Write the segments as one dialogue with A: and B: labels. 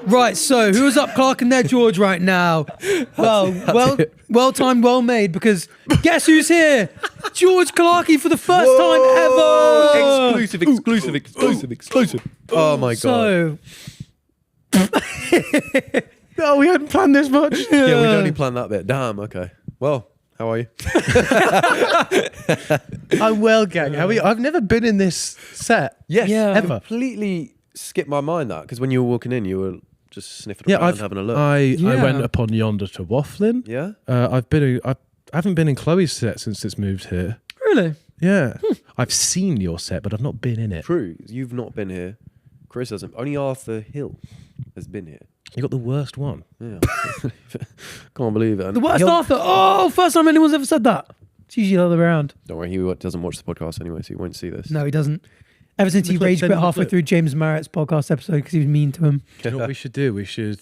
A: Right, so who's up Clark and there, George, right now? Well timed, well made, because guess who's here? George Clarkey for the first time ever.
B: Exclusive. Oh my God.
A: So,
C: No, we hadn't planned this much.
B: Yeah, we'd only planned that bit. Damn, okay. Well, how are you?
C: I'm well, gang. How are you? I've never been in this set.
B: Yes,
A: Yeah.
C: Ever.
B: completely skipped my mind that, because when you were walking in, you were just sniffing around and having a look.
C: I went upon yonder to Wafflin.
B: Yeah?
C: I haven't been in Chloe's set since it's moved here.
A: really?
C: Yeah. I've seen your set, but I've not been in it.
B: True. You've not been here. Chris hasn't. Only Arthur Hill has been here.
C: You got the worst one.
B: Yeah. Can't believe it.
A: The worst Arthur. Oh, first time anyone's ever said that. It's usually the other way around.
B: Don't worry, he doesn't watch the podcast anyway, so he won't see this.
A: No, he doesn't. Ever since he rage quit halfway through James Marriott's podcast episode because he was mean to him.
C: Do you know what we should do? We should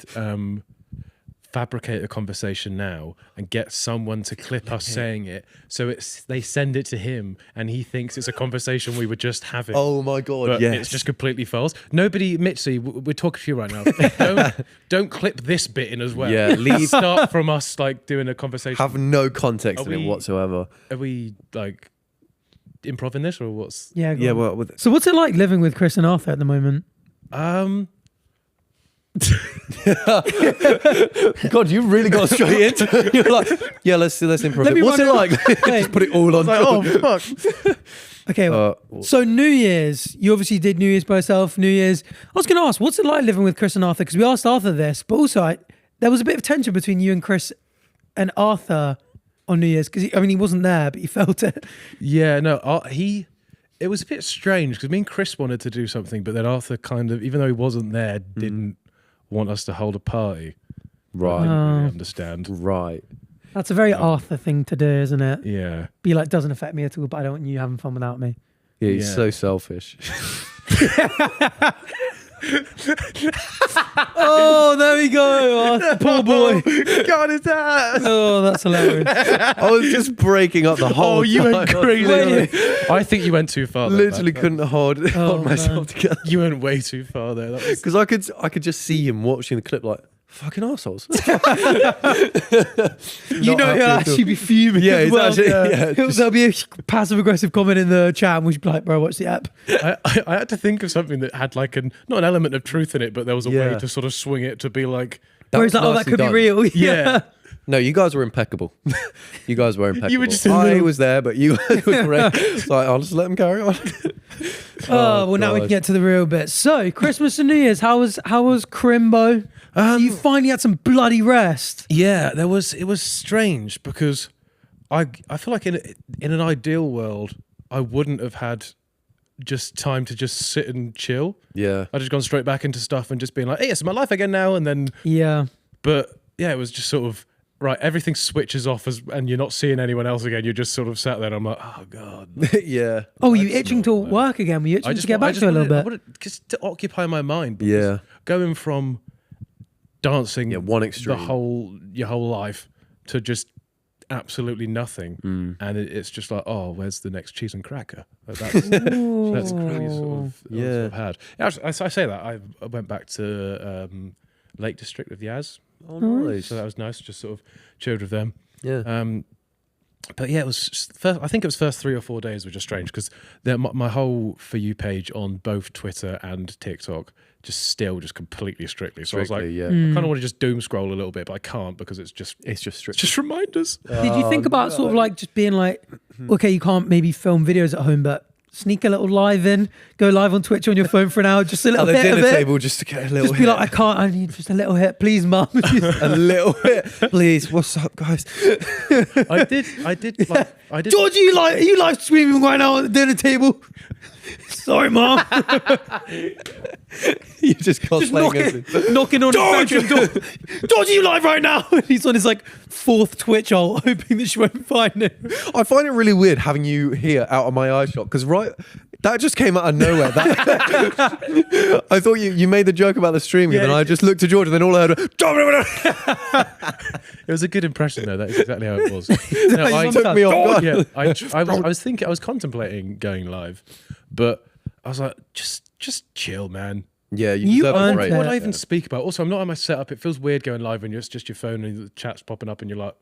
C: fabricate a conversation now and get someone to clip us saying it, so they send it to him and he thinks it's a conversation we were just having.
B: Oh my God,
C: but
B: yes.
C: it's just completely false. Nobody, Mitzi, we're talking to you right now. don't clip this bit in as well.
B: Yeah, leave.
C: Start from us like doing a conversation.
B: Have no context in it whatsoever.
C: Are we like improv in this or what's?
A: Yeah.
B: Yeah,
A: Well,
B: well,
A: so what's it like living with Chris and Arthur at the moment?
B: God, you really got straight into it. You're like, yeah, let's improv.
A: Let me
B: What's it
A: run
B: like? Just put it all on.
C: Oh fuck!
A: Okay, so New Year's, you obviously did New Year's by yourself. New Year's, I was going to ask, what's it like living with Chris and Arthur? Because we asked Arthur this, but also there was a bit of tension between you and Chris and Arthur on New Year's because he wasn't there, but he felt it.
C: Yeah, no, it was a bit strange because me and Chris wanted to do something, but then Arthur kind of, even though he wasn't there, didn't want us to hold a party.
B: Right.
C: I didn't really understand.
B: Right.
A: That's a very Arthur thing to do, isn't it?
C: Yeah.
A: Be like, doesn't affect me at all, but I don't want you having fun without me.
B: Yeah, he's so selfish.
A: Oh, there we go. Arthur, poor boy.
C: God, is that?
A: Oh, that's hilarious.
B: I was just breaking up the whole time.
C: You went crazy. I think you went too far there.
B: Literally couldn't hold myself together.
C: You went way too far there.
B: Because I could just see him watching the clip like, fucking arseholes.
A: You know he'll actually be fuming.
B: Yeah,
A: as
B: he's
A: well.
B: actually.
A: There'll be a passive aggressive comment in the chat and we'll be like, bro, watch the app.
C: I had to think of something that had like not an element of truth in it, but there was a way to sort of swing it to be like.
A: Where it's like, that could be real.
C: Yeah.
B: No, you guys were impeccable. You guys were impeccable.
C: You were just
B: I was there, but you guys were great. So I'll just let them carry on.
A: Well, now we can get to the real bit. So, Christmas and New Year's, how was Crimbo? You finally had some bloody rest.
C: Yeah, it was strange because I feel like in an ideal world I wouldn't have had just time to just sit and chill.
B: Yeah.
C: I'd just gone straight back into stuff and just being like, hey, it's my life again now, and then but yeah, it was just sort of right, everything switches off and you're not seeing anyone else again. You're just sort of sat there and I'm like, oh God.
B: Yeah.
A: Oh, were you itching to work again? Were you itching to get back to it a little bit?
C: Just to occupy my mind.
B: Yeah.
C: Going from dancing
B: one extreme.
C: your whole life to just absolutely nothing. And it's just like, oh, where's the next cheese and cracker? That's really sort of had. I say that. I went back to Lake District with Yaz.
B: Oh, nice.
C: So that was nice, just sort of chilled with them.
B: Yeah.
C: But yeah, it was I think it was first 3 or 4 days were just strange because my whole For You page on both Twitter and TikTok just completely strictly. So I was like, I kind of want to just doom scroll a little bit, but I can't because it's just strict. It's just reminders.
A: Did you think about sort of like just being like, okay, you can't maybe film videos at home, but sneak a little live in, go live on Twitch on your phone for an hour, just a little hit of it.
B: At the dinner table just to get a little
A: just be like, I need just a little hit, please, mum.
B: A little hit, please. What's up, guys?
C: I did.
A: George, are you live streaming right now at the dinner table? Sorry, mum.
B: You just cosplaying.
A: knocking on his bedroom door. George, are you live right now? And he's on his like 4th Twitch hole, hoping that she won't find him.
B: I find it really weird having you here out of my eye shot because that just came out of nowhere. I thought you made the joke about the streaming, and I just looked to George, and then all I heard was,
C: it was a good impression though. That's exactly how it was.
B: It took me off guard.
C: Yeah, I was contemplating going live, but I was like, just chill, man.
B: Yeah,
A: You
B: deserve a
A: earned
B: break.
A: it.
C: What would I even speak about? Also, I'm not on my setup. It feels weird going live and it's just your phone and the chat's popping up and you're like,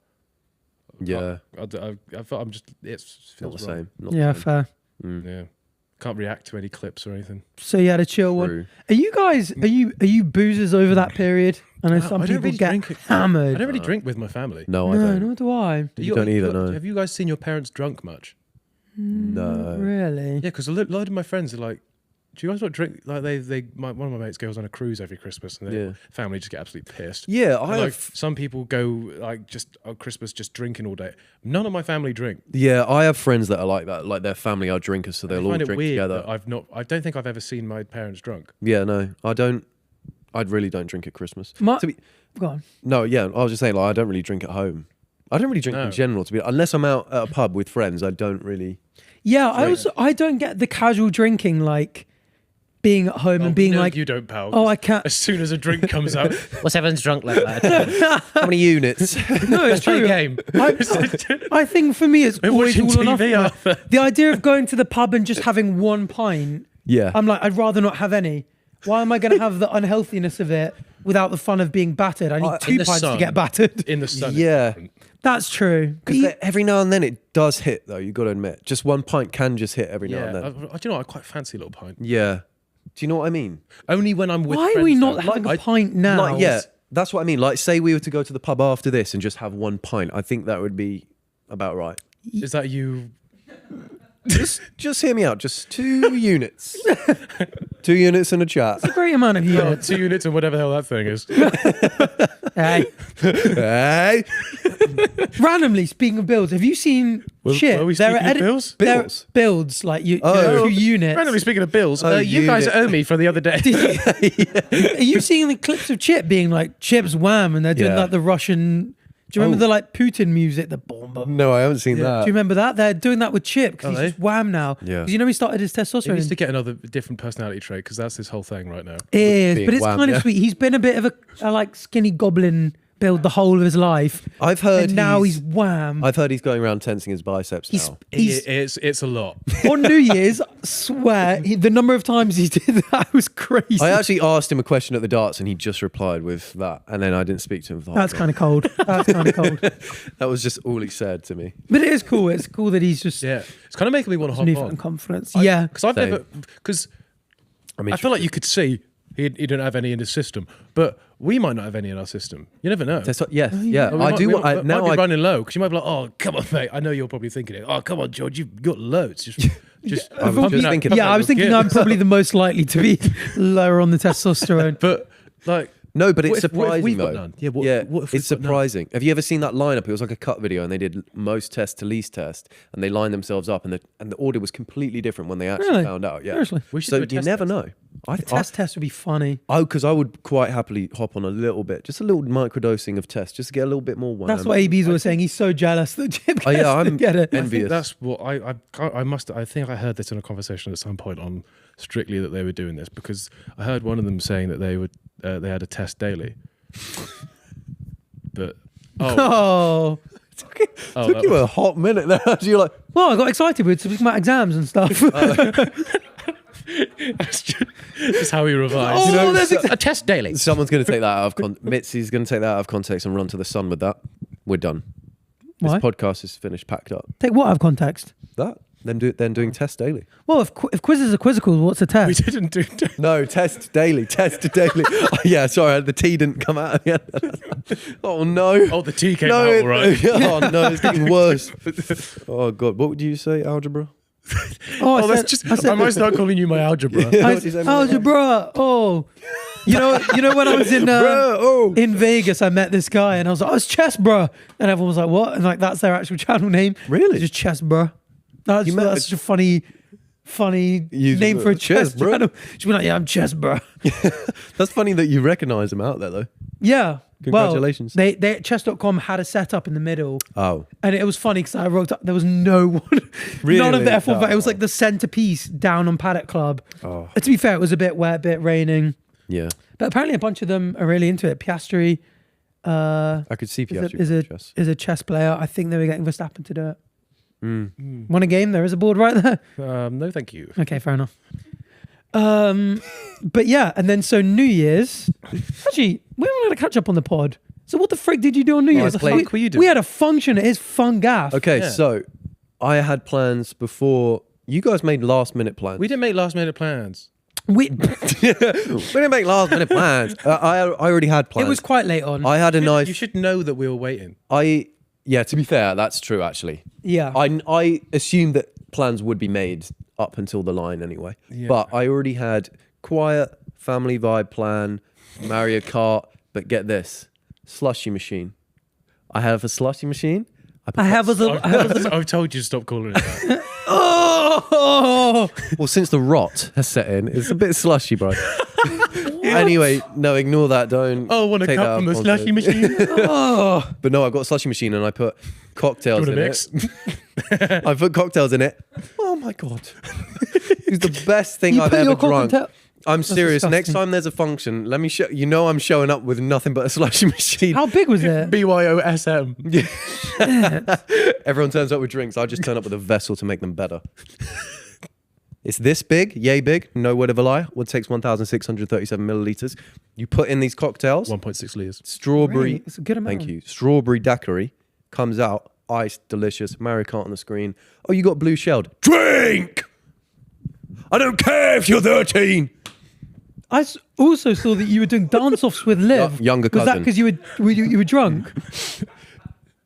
B: Yeah,
C: I'm just, it
B: not
C: feels
B: the
C: wrong.
B: same. Not
A: Yeah,
B: the same.
A: fair.
C: Yeah. Can't react to any clips or anything.
A: So you had a chill one.
B: True.
A: Are you guys? Are you boozers over that period? I know some
C: I don't
A: people
C: really
A: get
C: drink it.
A: hammered.
C: I don't really drink with my family.
B: No, I
A: No,
B: don't.
A: nor do I.
B: You don't either, no.
C: Have you guys seen your parents drunk much?
B: No.
A: Really?
C: Yeah, because a lot of my friends are like, do you guys not drink? Like one of my mates goes on a cruise every Christmas, and their family just get absolutely pissed.
B: Yeah,
C: And,
B: I
C: like
B: have.
C: some people go like just on Christmas just drinking all day. None of my family drink.
B: Yeah, I have friends that are like that. Like their family are drinkers, so
C: I
B: they'll all
C: find it
B: drink
C: weird
B: together.
C: that I don't think I've ever seen my parents drunk.
B: Yeah, no, I don't. I really don't drink at Christmas.
A: My-
B: To be-
A: Go on.
B: no, yeah, I was just saying, like, I don't really drink at home. I don't really drink
C: No.
B: in general. To be unless I'm out at a pub with friends, I don't really.
A: Yeah, I don't get the casual drinking, like being at home and being
C: no,
A: like,
C: you don't, pal.
A: oh, I can't.
C: As soon as a drink comes out,
D: What's everyone's drunk like that?
B: How many units?
A: No, it's
C: let's play a
A: true.
C: game.
A: I think for me, it's
C: We're
A: always
C: watching
A: all or nothing.
C: TV
A: Like,
C: Arthur.
A: the idea of going to the pub and just having one pint,
B: Yeah.
A: I'm like, I'd rather not have any. Why am I going to have the unhealthiness of it without the fun of being battered? I need
C: In
A: 2
C: the
A: pints to
C: sun.
A: get battered.
C: In the sun.
B: Yeah.
A: That's true.
B: Because every now and then it does hit, though. You got to admit, just one pint can just hit every now
C: Yeah.
B: and then.
C: Do you know what? I quite fancy a little pint.
B: Yeah. Do you know what I mean?
C: Only when I'm with
A: Why are
C: friends.
A: we not
C: though.
A: having a pint now?
B: Like, yeah, that's what I mean. Like, say we were to go to the pub after this and just have one pint. I think that would be about right.
C: Is that you?
B: Just hear me out. Just 2 units. 2 units and a chat.
A: Great amount of
C: Oh,
A: units.
C: 2 units and whatever the hell that thing is.
A: Hey.
B: Hey.
A: Randomly, speaking of builds, have you seen shit?
C: were we
A: There
C: speaking of
A: edit-
C: bills?
A: there are
B: Bills?
A: builds, like you
B: Oh.
A: know, 2 units.
C: Randomly speaking of bills,
B: Oh,
C: you guys
B: unit.
C: owe me for the other day.
A: Are you seeing the clips of Chip being like Chip's Wham, and they're doing
B: Yeah.
A: like the Russian? Do you remember the like Putin music, the bomb? Do
B: No, I haven't seen
A: you
B: that.
A: remember that? They're doing that with Chip because
C: Are
A: he's
C: they?
A: just Wham now.
B: Yeah.
A: Because you know he started his
C: He
A: testosterone.
C: needs to get another different personality trait because that's his whole thing right now.
A: It is,
B: being
A: but it's
B: Wham,
A: kind of
B: yeah.
A: sweet. He's been a bit of a like skinny goblin build the whole of his life,
B: I've heard
A: and now he's Wham.
B: I've heard he's going around tensing his biceps
A: He's,
B: now.
A: he's
C: It's a lot.
A: on New Year's. Swear the number of times he did that was crazy.
B: I actually asked him a question at the darts and he just replied with that, and then I didn't speak to him for the whole
A: That's
B: time.
A: kind of cold. That's kind of cold.
B: That was just all he said to me.
A: But it is cool. It's cool that he's just
C: Yeah, it's kind of making me want to hop
A: newfound
C: on.
A: confidence. Yeah.
C: Because I've
B: Same.
C: never because
B: I mean,
C: I feel like you could see he didn't have any in his system, but we might not have any in our system. You never know.
B: yes, yeah.
C: We
B: I
C: might-
B: do.
C: we
B: want
C: might,
B: I, now
C: might be
B: I
C: running low because you might be like, "Oh, come on, mate." I know you're probably thinking it. Oh, come on, George, you've got loads. Just
B: I was
C: pumping
B: just
C: out-
B: thinking-
C: pumping
A: Yeah,
C: out
A: I was
C: your
A: thinking
C: gear.
A: I'm probably the most likely to be lower on the testosterone.
C: But like,
B: No, but it's
C: What if- what if
B: surprising
C: we've got
B: though.
C: none? Yeah, what if we've
B: it's
C: got none?
B: surprising. Have you ever seen that lineup? It was like a cut video, and they did most test to least test, and they lined themselves up, and the order was completely different when they actually
A: Really?
B: found out. Yeah,
A: Seriously?
C: We should
B: so
C: do a
B: you
C: test
B: never
C: test.
B: know. I
A: Test would be funny.
B: because I would quite happily hop on a little bit, just a little microdosing of test, just to get a little bit more. Wham.
A: That's what AB's always saying. He's so jealous that Chip gets
B: Oh, yeah,
A: to
B: I'm
A: get it.
B: envious.
C: That's what I think I heard this in a conversation at some point on Strictly that they were doing this because I heard one of them saying that they had a test daily. But
A: Oh.
B: Took
C: that
B: you
C: was-
B: a hot minute there. You're like,
A: Well, I got excited with speaking about exams and stuff.
C: that's just how he revised.
A: Oh,
B: you know,
A: that's
B: so-
D: A test daily.
B: someone's going to take that out of context. Mitzi's going to take that out of context and run to the sun with that. We're done.
A: Why?
B: This podcast is finished, packed up.
A: Take what out of context?
B: That then doing test daily.
A: Well, if quizzes are quizzicals, what's a
C: We
A: test?
C: didn't do.
B: No, test daily. Oh, yeah, sorry, the T didn't come out again. Oh no.
C: Oh, the T came
B: no,
C: out all right.
B: Oh no, it's getting worse. Oh god, what would you say? Algebra?
A: Oh,
C: Oh, that's just. I might start calling you my algebra.
B: What did you say?
A: algebra. Oh, you know when I was in
B: Bruh, oh.
A: in Vegas, I met this guy and I was like, "Oh, it's chess, bro," and everyone was like, "What?" And like that's their actual channel name.
B: Really?
A: It's just chess, bro. That's
B: You met
A: that's
B: a-
A: such a funny
B: You-
A: name for a
B: chess,
A: chess
B: bro.
A: channel. She'd be like, "Yeah, I'm chess, bro."
B: That's funny that you recognise him out there though.
A: Yeah.
B: Congratulations.
A: Well, they at chess.com had a setup in the middle.
B: Oh.
A: And it was funny because I wrote up, there was no one, none of
B: Really?
A: the F1, but it was
B: Oh.
A: like the centerpiece down on Paddock Club.
B: Oh.
A: To be fair, it was a bit wet, a bit raining.
B: Yeah.
A: But apparently a bunch of them are really into it. Piastri
B: I could see Piastri playing chess.
A: is a chess player. I think they were getting Verstappen to do it.
B: Mm.
A: Want a game? There is a board right there.
C: No, thank you.
A: Okay, fair enough. But yeah, and then so New Year's. Actually, we haven't had a catch up on the pod. So what the frick did you do on New Year's?
C: What the fuck were you doing?
A: We had a function at his fun gaff.
B: Okay,
C: Yeah.
B: so I had plans before. You guys made last minute plans.
C: We didn't make last minute plans.
B: We didn't make last minute plans. I already had plans.
A: It was quite late on.
B: I had a nice.
C: You should know that we were waiting.
B: Yeah, to be fair, that's true actually.
A: Yeah.
B: I assumed that plans would be made up until the line anyway.
C: Yeah.
B: But I already had quiet family vibe plan, Mario Kart, but get this, slushy machine. I have a slushy machine.
C: I've told you to stop calling it that.
A: Oh!
B: Well, since the rot has set in, it's a bit slushy, bro. Anyway, no, ignore that. Don't.
C: Oh, want a
B: take
C: cup
B: that
C: from the
B: up
C: slushy
B: onto-
C: machine?
A: Oh!
B: But no, I've got a slushy machine and I put cocktails
C: Do you
B: in
C: want a mix?
B: it. I put cocktails in it. Oh my god, it's the best thing
A: You
B: I've
A: put
B: ever
A: your
B: drunk.
A: cocktail-
B: I'm serious. Next
A: disgusting.
B: time there's a function, let me show. You know I'm showing up with nothing but a slushy machine.
A: How big was it?
C: BYOSM.
B: Everyone turns up with drinks. I just turn up with a vessel to make them better. It's this big, yay big, no word of a lie. It takes 1,637 milliliters. You put in these cocktails.
C: 1.6 litres.
B: Strawberry.
A: Really? It's a good amount.
B: Thank you. Strawberry daiquiri comes out, iced, delicious. Mario Kart on the screen. Oh, you got blue shelled. Drink. I don't care if you're 13.
A: I also saw that you were doing dance-offs with Liv.
B: Younger
A: Was that
B: cousin.
A: because you were drunk?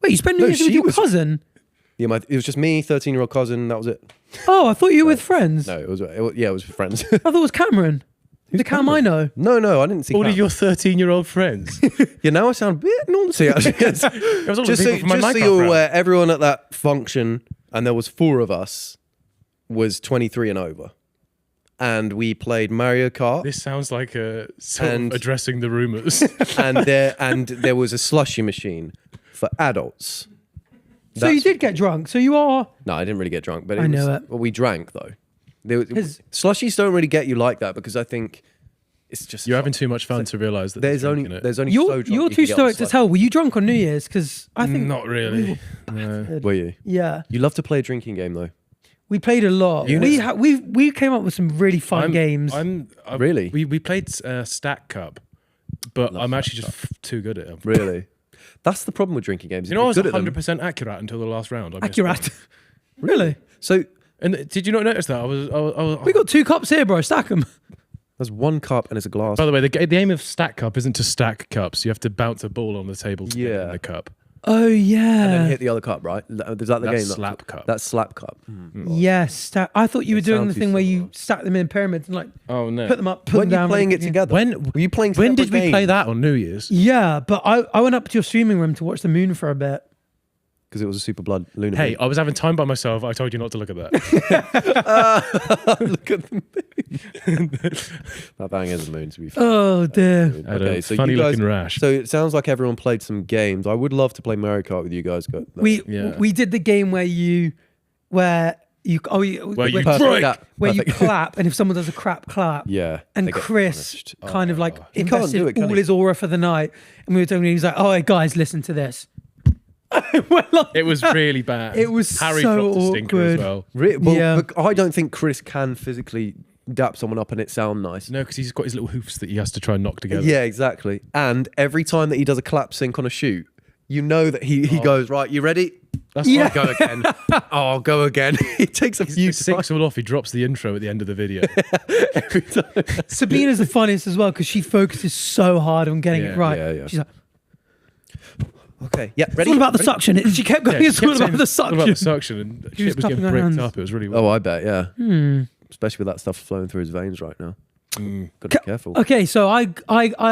A: Wait, you spent New
B: No,
A: Year's with
B: she
A: your
B: was-
A: cousin?
B: Yeah, it was just me, 13-year-old cousin. That was it.
A: Oh, I thought you were with friends.
B: No, it was with friends.
A: I thought it was Cameron. The Cam I know.
B: no, I didn't see.
C: All
B: Cam.
C: of your 13-year-old friends.
B: Yeah, now I sound a bit naughty actually.
C: It was all the people from my
B: just so
C: Minecraft
B: you're
C: round.
B: aware, everyone at that function, and there was 4 of us, was 23 and over. And we played Mario Kart.
C: This sounds like a sort
B: And-
C: of addressing the rumours.
B: and there was a slushy machine for adults.
A: So you did get drunk. So you are.
B: No, I didn't really get drunk, but
A: I know it.
B: Well, we drank though.
A: His-
B: Slushies don't really get you like that because I think it's just
C: You're having too much fun to realise that
B: there's
C: drink
B: only
C: in it.
B: there's only
A: You're
B: so drunk
A: you're
B: you
A: too
B: can get on
A: stoic to
B: slushy.
A: tell. Were you drunk on New Year's? Because I think
C: Not really. No.
B: Were you?
A: yeah,
B: You love to play a drinking game though.
A: we played a lot.
B: Yeah.
A: We came up with some really fun games.
B: Really?
C: We played Stack Cup, but I'm actually just too good at them.
B: Really? That's the problem with drinking games.
C: You know, I was
B: If you're good at them-
C: 100% accurate until the last round. I missed
A: Accurate.
C: one.
A: Really?
B: So
C: And did you not notice that? I was
A: We got 2 cups here, bro. Stack them.
B: there's 1 cup and it's a glass.
C: By the way, the aim of Stack Cup isn't to stack cups. You have to bounce a ball on the table to get
B: Yeah.
C: in the cup.
A: Oh yeah.
B: And then hit the other cup, right? Is that the
C: That's
B: game?
C: slap cup.
B: That's slap cup.
A: Yes. I thought you were doing
B: sound
A: the
B: too
A: thing where you
B: similar.
A: stack them in pyramids and like
C: Oh no!
A: put them up, put
B: When
A: them
B: you
A: down.
B: playing it
A: yeah.
B: together?
C: When
B: Were you playing?
C: when did
B: separate
C: we play
B: games?
C: that on New Year's?
A: Yeah, but I went up to your streaming room to watch the moon for a bit.
B: Because it was a super blood lunar.
C: Hey,
B: moon.
C: I was having time by myself. I told you not to look at that.
B: Look at the moon. That bang is a moon, to be fair.
A: Oh dear.
C: I had
B: Okay,
C: a
B: so you
C: funny
B: guys-
C: looking rash.
B: So it sounds like everyone played some games. I would love to play Mario Kart with you guys.
C: Yeah.
A: We did the game where you
C: Where you
B: Perfect.
C: break.
A: where you
B: Perfect.
A: clap, and if someone does a crap clap,
B: Yeah.
A: and
B: they get
A: Chris
B: punished.
A: kind of like
B: He can't do
A: invested
B: it, can
A: all
B: he?
A: his aura for the night, and we were doing. He's like, "Oh, hey, guys, listen to this." We're like-
C: It was really bad.
A: It was
C: Harry
A: so
C: dropped a stinker as
A: awkward.
C: well.
B: Well,
A: Yeah.
B: but I don't think Chris can physically dap someone up and it sound nice.
C: No, because he's got his little hoofs that he has to try and knock together.
B: Yeah, exactly. And every time that he does a clap sync on a shoot, you know that he goes, right, you ready?
C: That's
A: Yeah.
C: like
B: Go again. Oh, I'll go again. It takes a few
C: he sinks all off. He drops the intro at the end of the video.
B: every time.
A: Sabina's the funniest as well because she focuses so hard on getting
C: Yeah,
A: it right.
B: yeah.
A: She's like,
B: Okay, yeah,
A: "It's
B: ready?
A: all about the
B: Ready?
A: suction." She kept going.
C: she
A: "It's
C: kept
A: all about
C: saying,
A: the
C: "It's all about
A: suction."
C: the suction, and
A: She was
C: shit was getting
A: clapping her
C: bricked
A: hands.
C: up. It was really
B: Oh, I bet, yeah.
A: Hmm.
B: Especially with that stuff flowing through his veins right now.
C: Mm.
B: Got to be careful.
A: Okay, so I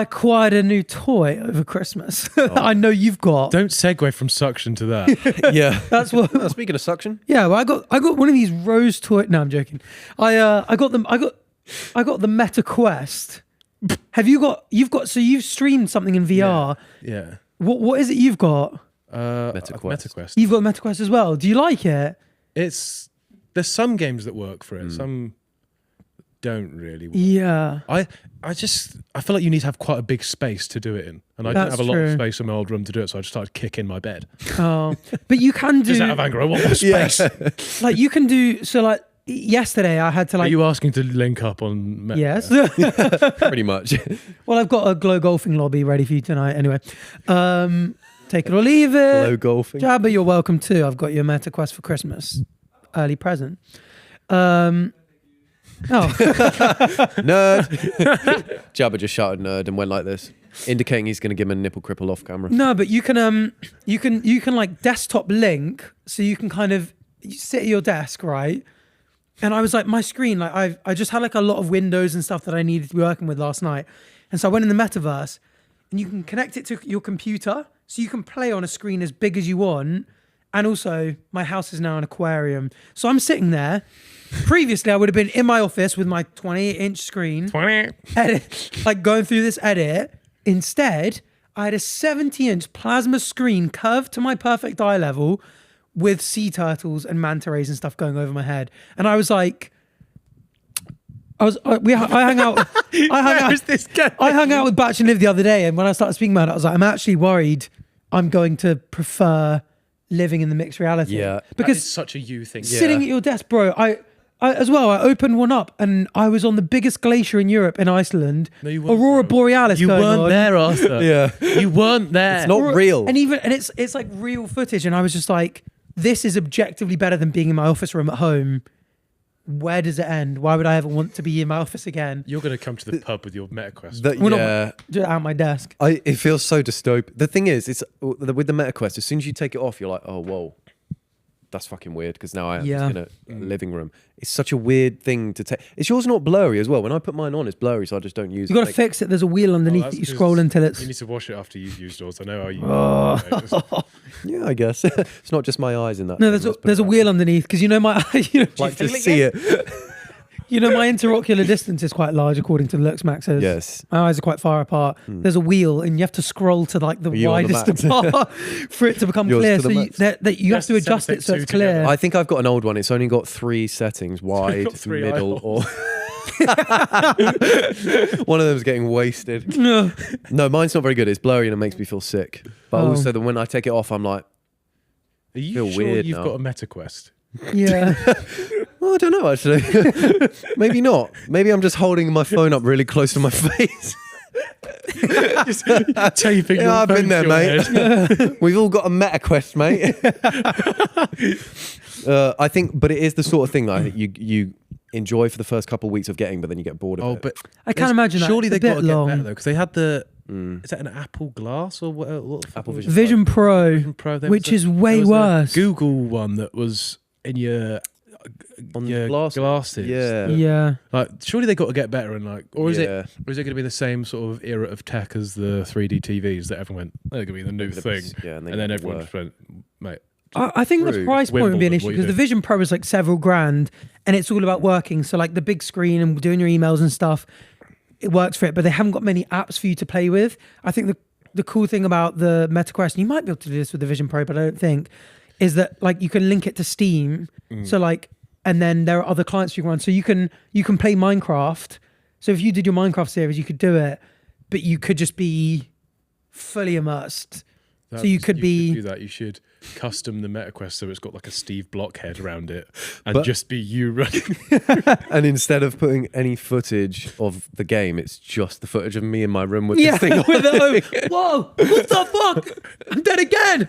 A: acquired a new toy over Christmas. I know you've got.
C: Don't segue from suction to that.
B: Yeah.
A: That's what.
B: Now, speaking of suction,
A: Yeah, well, I got one of these rose toy. No, I'm joking. I got them. I got the Meta Quest. Have you got? So you've streamed something in VR.
C: Yeah.
A: What is it you've got?
B: MetaQuest.
C: MetaQuest.
A: You've got Meta Quest as well. Do you like it?
C: There's some games that work for it. Some don't really work.
A: Yeah.
C: I feel like you need to have quite a big space to do it in, and I
A: That's
C: didn't have a lot of
A: true.
C: space in my old room to do it, so I just started kicking my bed
A: Oh, but you can do
C: just out of anger. I want more space.
A: like you can do so like yesterday I had to
C: Are you asking to link up on?
A: Yes.
B: Pretty much.
A: Well, I've got a glow golfing lobby ready for you tonight. Anyway, take it or leave it.
B: Glow golfing.
A: Jabba, you're welcome too. I've got you a Meta Quest for Christmas, early present. Nerd.
B: Jabba just shouted nerd and went like this, indicating he's going to give him a nipple cripple off camera.
A: No, but you can like desktop link, so you can kind of sit at your desk, right? And I was like, my screen, like I just had like a lot of windows and stuff that I needed to be working with last night, and so I went in the metaverse, and you can connect it to your computer, so you can play on a screen as big as you want. And also, my house is now an aquarium, so I'm sitting there. Previously, I would have been in my office with my 28-inch screen, edit, like going through this edit. Instead, I had a 70-inch plasma screen curved to my perfect eye level with sea turtles and manta rays and stuff going over my head. And I was like, I hung out. I hung out with Batch and Liv the other day, and when I started speaking about it, I was like, I'm actually worried I'm going to prefer living in the mixed reality.
B: Yeah.
A: Because
C: it's such a you thing.
A: sitting at your desk, bro, I as well, I opened one up and I was on the biggest glacier in Europe in Iceland.
C: No, you weren't,
A: Aurora
C: bro.
A: Borealis
C: You
A: going
C: weren't
A: on.
C: there, Arthur.
B: Yeah.
C: You weren't there.
B: It's not real.
A: And it's like real footage. And I was just like, this is objectively better than being in my office room at home. Where does it end? Why would I ever want to be in my office again?
C: You're going to come to the pub with your MetaQuest.
A: Do it out my desk.
B: It feels so dystopic. The thing is, it's with the MetaQuest, as soon as you take it off, you're like, oh, whoa. That's fucking weird because now I am just in a living room. It's such a weird thing to take. Is yours not blurry as well? When I put mine on, it's blurry, so I just don't use it.
A: You got to fix it. There's a wheel underneath that you scroll until it's.
C: You need to wash it after you've used yours. I know how you.
B: Yeah, I guess it's not just my eyes in that.
A: No, there's a wheel underneath because you know my.
B: Like to see it.
A: You know, my interocular distance is quite large according to the LuxMaxes.
B: Yes.
A: My eyes are quite far apart. There's a wheel and you have to scroll to like the widest apart for it to become clear. So you have to adjust it so it's clear.
B: I think I've got an old one. It's only got 3 settings: wide, middle, or... One of them's getting wasted. No, mine's not very good. It's blurry and it makes me feel sick. But also that when I take it off, I'm like,
C: are you
B: feel
C: sure
B: weird
C: you've
B: now.
C: got a MetaQuest?
A: Yeah.
B: Well, I don't know actually. Maybe not. Maybe I'm just holding my phone up really close to my face.
C: Just taping your
B: I've been there,
C: phone to your
B: mate. We've all got a MetaQuest, mate. I think, but it is the sort of thing that I think you enjoy for the first couple of weeks of getting, but then you get bored of it.
C: But
A: I can't imagine that.
C: Surely
A: It's a
C: they got to
A: bit
C: get
A: long.
C: better though, because they had the. Is that an Apple Glass or what
B: Apple
C: was
B: Vision
C: it?
A: Vision Pro,
C: Vision Pro, there
A: which
C: was
A: is way
C: there was a
A: worse.
C: Google one that was in your glasses.
B: Yeah.
A: Yeah.
C: Like, surely they got to get better and like, or is
B: Yeah.
C: it going to be the same sort of era of tech as the 3D TVs that everyone went, they're going to be the new thing,
B: Yeah,
C: and then everyone
B: worse.
C: just went, mate.
A: I think the
B: True.
A: price point would be an
C: Wimbledon,
A: issue
C: what you
A: because the
C: do.
A: Vision Pro is like several grand and it's all about working. So like the big screen and doing your emails and stuff, it works for it, but they haven't got many apps for you to play with. I think the cool thing about the MetaQuest, and you might be able to do this with the Vision Pro, but I don't think, is that like you can link it to Steam. So like, and then there are other clients you can run. So you can play Minecraft. So if you did your Minecraft series, you could do it, but you could just be fully immersed. So you could
C: do that. You should custom the MetaQuest so it's got like a Steve Block head around it, and just be you running.
B: And instead of putting any footage of the game, it's just the footage of me in my room with
A: Yeah,
B: this thing on.
A: with the, whoa, what the fuck? I'm dead again.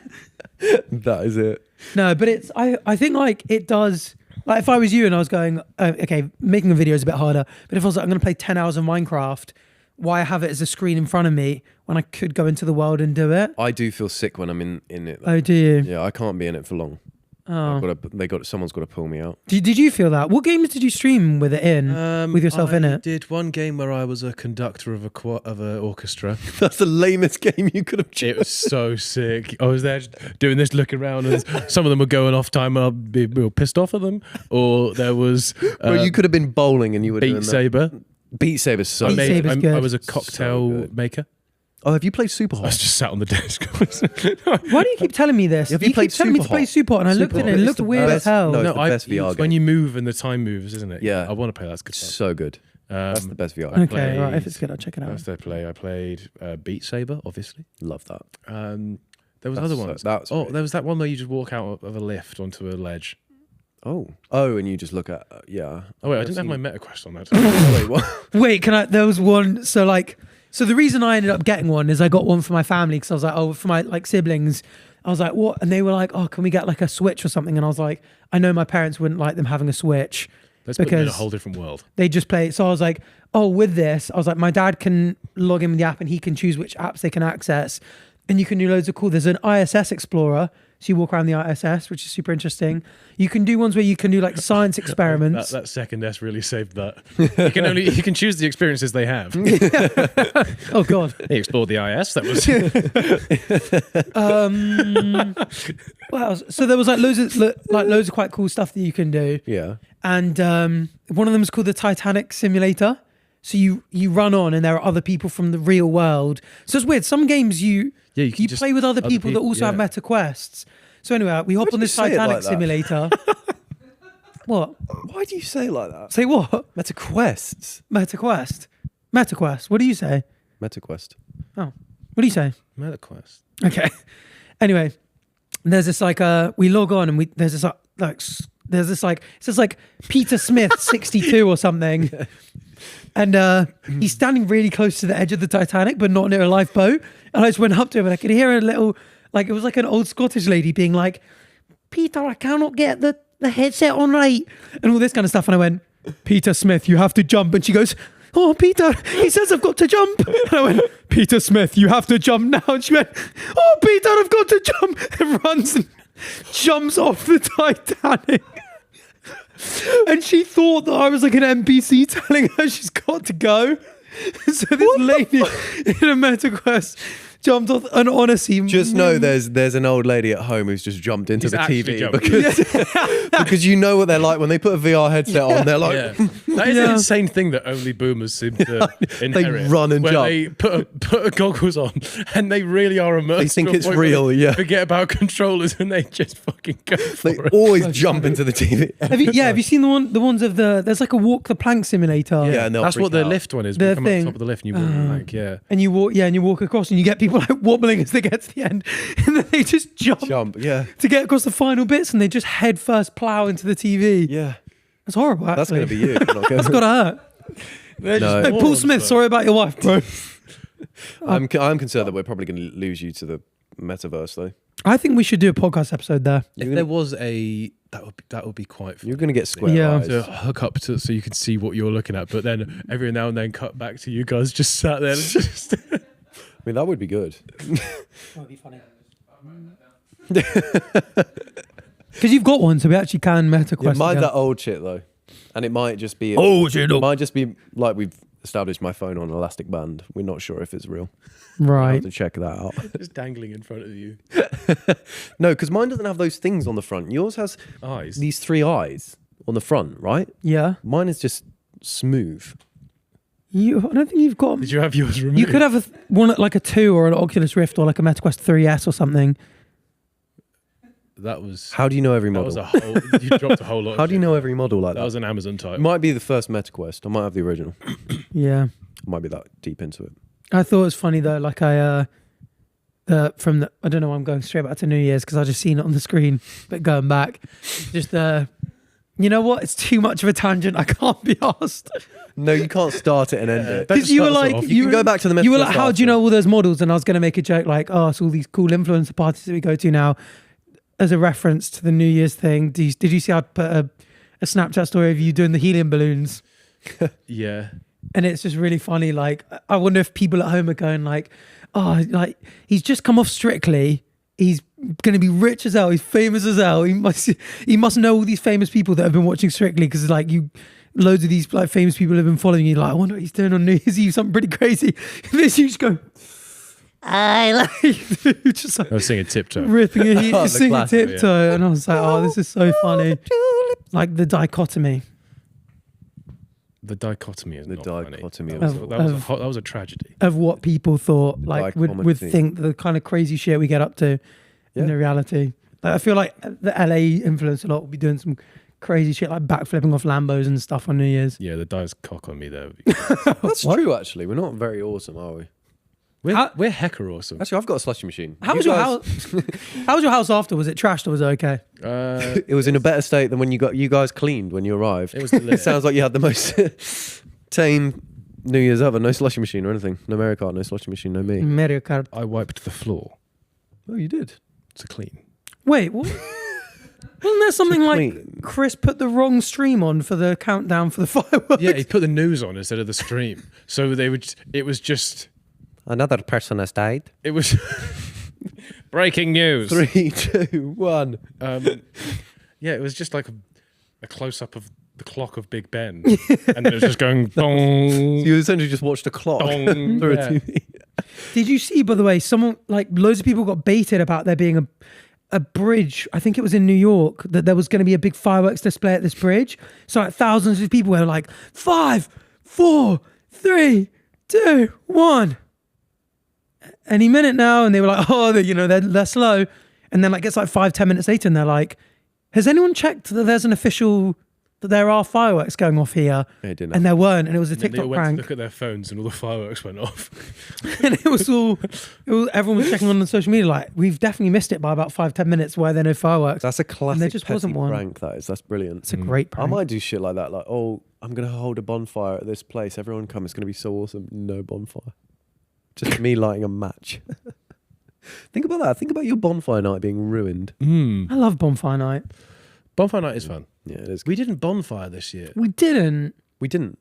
B: That is it.
A: No, but it's, I think like it does, like if I was you and I was going, okay, making a video is a bit harder, but if I was like, I'm going to play 10 hours of Minecraft, why have it as a screen in front of me when I could go into the world and do it?
B: I do feel sick when I'm in it. Though.
A: Oh, do you?
B: Yeah, I can't be in it for long.
A: Oh.
B: Someone's got to pull me out.
A: Did you feel that? What games did you stream with it in, with yourself in
C: I
A: it?
C: did one game where I was a conductor of an orchestra.
B: That's the lamest game you could have chosen.
C: It was so sick. I was there just doing this, looking around, and some of them were going off time, and I'd be real pissed off at them. Or there was
B: Bro, you could have been bowling and you were doing
C: Beat
B: that.
C: Saber.
B: Beat Saber's so
A: Beat
B: good.
A: Saber's good.
C: I was a
B: So
C: cocktail
B: good.
C: maker.
B: Oh, have you played Super
C: I
B: Hot?
C: was just sat on the desk.
A: Why do you keep telling me this?
B: Have you
A: you
B: played
A: keep telling me to
B: Super
A: play
B: Hot?
A: Super Hot, and I looked
B: Super
A: at it,
B: Hot.
A: it
B: It's
A: looked
B: the
A: weird as
B: best-
A: hell.
B: no, it's the best VR
C: when
B: game.
C: you move and the time moves, isn't it?
B: Yeah.
C: I want to play that. It's good fun.
B: So good. That's the best VR.
A: Okay,
C: played-
A: right. If it's good, I'll check it
C: What
A: out.
C: else did I play? I played Beat Saber, obviously.
B: Love that.
C: There was
B: That's
C: other
B: so-
C: ones.
B: that's
C: Oh,
B: great.
C: there was that one where you just walk out of a lift onto a ledge.
B: Oh, and you just look at yeah.
C: Oh wait, I didn't have my meta quest on that.
B: Wait, what?
A: Wait, there was one. So the reason I ended up getting one is I got one for my family because I was like, oh, for my like siblings. I was like, what? And they were like, oh, can we get like a Switch or something? And I was like, I know my parents wouldn't like them having a Switch.
C: Let's put them in a whole different world.
A: They just play it. So I was like, oh, with this, I was like, my dad can log in with the app and he can choose which apps they can access. And you can do loads of cool. There's an ISS Explorer. So you walk around the ISS, which is super interesting. You can do ones where you can do like science experiments.
C: that second S really saved that. You can choose the experiences they have.
A: Oh God.
C: They explored the IS. That was.
A: Wow. So there was like loads of quite cool stuff that you can do.
B: Yeah.
A: And one of them is called the Titanic Simulator. So you run on and there are other people from the real world. So it's weird. Some games you play with other people that also have meta quests. So anyway, we hop on this Titanic simulator. What?
B: Why do you say it like that?
A: Say what?
B: Meta quests.
A: Meta quest. Meta quest. What do you say?
B: Meta quest.
A: Oh, what do you say?
C: Meta quest.
A: Okay. Anyway, there's this like we log on and there's this it says like Peter Smith 62 or something. And he's standing really close to the edge of the Titanic, but not near a lifeboat. And I just went up to him and I could hear a little, like it was like an old Scottish lady being like, Peter, I cannot get the headset on right. And all this kind of stuff. And I went, Peter Smith, you have to jump. And she goes, oh, Peter, he says I've got to jump. And I went, Peter Smith, you have to jump now. And she went, oh, Peter, I've got to jump. And runs and jumps off the Titanic. And she thought that I was like an NPC telling her she's got to go. So this lady in a meta quest jumped off, and honestly,
B: just know there's an old lady at home who's just jumped into the TV because you know what they're like when they put a VR headset on. They're like,
C: that is an insane thing that only boomers seem to inherit.
B: They run and jump.
C: They put goggles on and they really are immersed.
B: They think it's real. Yeah.
C: Forget about controllers and they just fucking go for it.
B: They always jump into the TV.
A: Have you seen the ones of there's like a walk the plank simulator?
B: Yeah,
C: that's what the lift one is.
A: The
C: you come
A: thing.
C: up top of the lift and you walk
A: and you walk across and you get people like wobbling as they get to the end, and then they just jump to get across the final bits, and they just head first plow into the TV.
B: Yeah,
A: that's horrible. Actually.
B: That's going to be you.
A: That's got to hurt. No. Hey, Paul Smith, sorry about your wife, bro.
B: I'm concerned that we're probably going to lose you to the metaverse, though.
A: I think we should do a podcast episode there.
C: If there was that would be quite fun.
B: You're going to get square eyes.
C: To hook up to so you can see what you're looking at, but then every now and then cut back to you guys just sat there. Just
B: I mean, that would be good.
A: That would be funny. Because you've got one, so we actually can meta quest.
B: Mind that old shit though, and it might just be
A: It
B: might just be like we've established my phone on an elastic band. We're not sure if it's real.
A: Right.
B: I'll have to check that out.
C: just dangling in front of you.
B: No, because mine doesn't have those things on the front. Yours has
C: eyes.
B: These 3 eyes on the front, right?
A: Yeah.
B: Mine is just smooth.
A: I don't think you've got.
C: Did you have yours removed?
A: You could have one like a 2 or an Oculus Rift or like a MetaQuest 3S or something.
C: That was.
B: How do you know every model?
C: That was a whole. You dropped a whole lot.
B: How do you know every model like that?
C: That was an Amazon type.
B: It might be the first MetaQuest. I might have the original.
A: Yeah.
B: I might be that deep into it.
A: I thought it was funny though. Like I don't know why I'm going straight back to New Year's because I just seen it on the screen, but going back, just you know what? It's too much of a tangent. I can't be asked.
B: No, you can't start it and end it.
A: Because you were like,
B: you can go back to the
A: you were like, how do you know all those models? And I was going to make a joke like, oh, it's all these cool influencer parties that we go to now, as a reference to the New Year's thing. Did you see I put a Snapchat story of you doing the helium balloons?
C: Yeah.
A: And it's just really funny. Like, I wonder if people at home are going like, oh, like he's just come off Strictly. He's going to be rich as hell. He's famous as hell. He must know all these famous people that have been watching Strictly because like loads of these like famous people have been following you. Like, I wonder what he's doing on New Year's Eve. Something pretty crazy. And then you just go, just like,
C: I was singing Tiptoe.
A: Ripping a singing Tiptoe. Yeah. And I was like, oh, this is so funny. Like the dichotomy.
C: The dichotomy is not funny. That was a tragedy.
A: Of what people thought, like would think the kind of crazy shit we get up to in the reality. Like, I feel like the LA influence a lot will be doing some crazy shit like backflipping off Lambos and stuff on New Year's.
C: Yeah, the dice cock on me there.
B: That's true actually. We're not very awesome, are we?
C: We're hecka awesome.
B: Actually, I've got a slushy machine.
A: How was your house? How was your house after? Was it trashed or was it okay?
B: It was in a better state than when you guys cleaned when you arrived.
C: It was lit.
B: It sounds like you had the most tame New Year's ever. No slushy machine or anything. No Mario Kart, no slushy machine, no me.
A: Mario Kart.
C: I wiped the floor
B: Oh, you did?
C: to clean.
A: Wait, what? Wasn't there something like
B: clean.
A: Chris put the wrong stream on for the countdown for the fireworks?
C: Yeah, he put the news on instead of the stream. So it was just...
B: Another person has died.
C: It was... Breaking news.
B: 3, 2, 1.
C: Yeah, it was just like a close-up of the clock of Big Ben. And then it was just going... Dong,
B: You essentially just watched a clock
C: dong.
B: through
C: Yeah.
B: a TV.
A: Did you see, by the way, someone, like loads of people got baited about there being a bridge, I think it was in New York, that there was going to be a big fireworks display at this bridge. So like thousands of people were like, 5, 4, 3, 2, 1. Any minute now. And they were like, oh, they're slow. And then like it's like 5-10 minutes later and they're like, has anyone checked that there's an official, that there are fireworks going off here?
B: Yeah, it didn't
A: And there weren't. And it was a
C: And then they
A: TikTok
C: went to
A: prank.
C: look at their phones and all the fireworks went off.
A: And everyone was checking on the social media like, we've definitely missed it by about 5-10 minutes where there are no fireworks.
B: That's a classic
A: just
B: petty
A: wasn't one.
B: prank, that is. That's brilliant.
A: It's a great
B: I
A: prank.
B: might do shit like that. Like, oh, I'm going to hold a bonfire at this place. Everyone come. It's going to be so awesome. No bonfire. Just me lighting a match. Think about that. Think about your bonfire night being ruined.
A: I love bonfire night.
C: Bonfire night is fun.
B: Yeah, it is.
C: We didn't bonfire this year.
A: We didn't.
B: We didn't.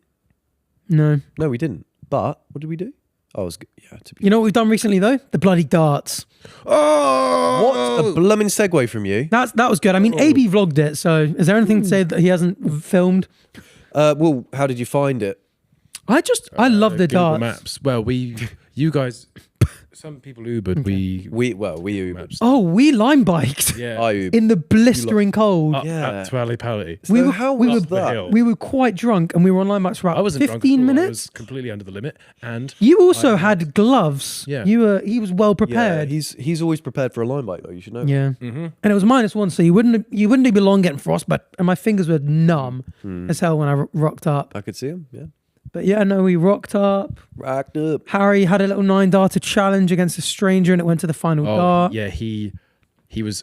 A: No.
B: No, we didn't. But what did we do? Oh, it was good. Yeah, to be.
A: You know what we've done recently though? The bloody darts.
B: What a blooming segue from you.
A: That was good. I mean, AB vlogged it. So is there anything to say that he hasn't filmed?
B: Well, how did you find it?
A: I love the
C: Google
A: darts.
C: Maps. Well, you guys, some people Ubered. We
B: We Ubered.
C: Maps.
A: Oh, we line biked
C: Yeah.
B: I Ubered.
A: in the blistering cold.
C: Up
B: Yeah.
C: to Ali Pally.
A: we
B: So
A: were
B: how
A: we
B: was
A: were
B: that?
C: hill.
A: we were quite drunk and we were on line bikes for
C: I
A: about
C: wasn't drunk
A: 15
C: at all. I
A: minutes.
C: was completely under the limit, and
A: You also had gloves.
C: Yeah.
A: He was well
B: Yeah,
A: prepared.
B: he's always prepared for a line bike though. You should know.
A: Yeah. And it was -1, so you wouldn't be long getting frostbite. And my fingers were numb as hell when I rocked up.
B: I could see him. Yeah,
A: But yeah, no, we rocked up.
B: racked up.
A: Harry had a little 9-darter challenge against a stranger, and it went to the final dart.
C: yeah, he was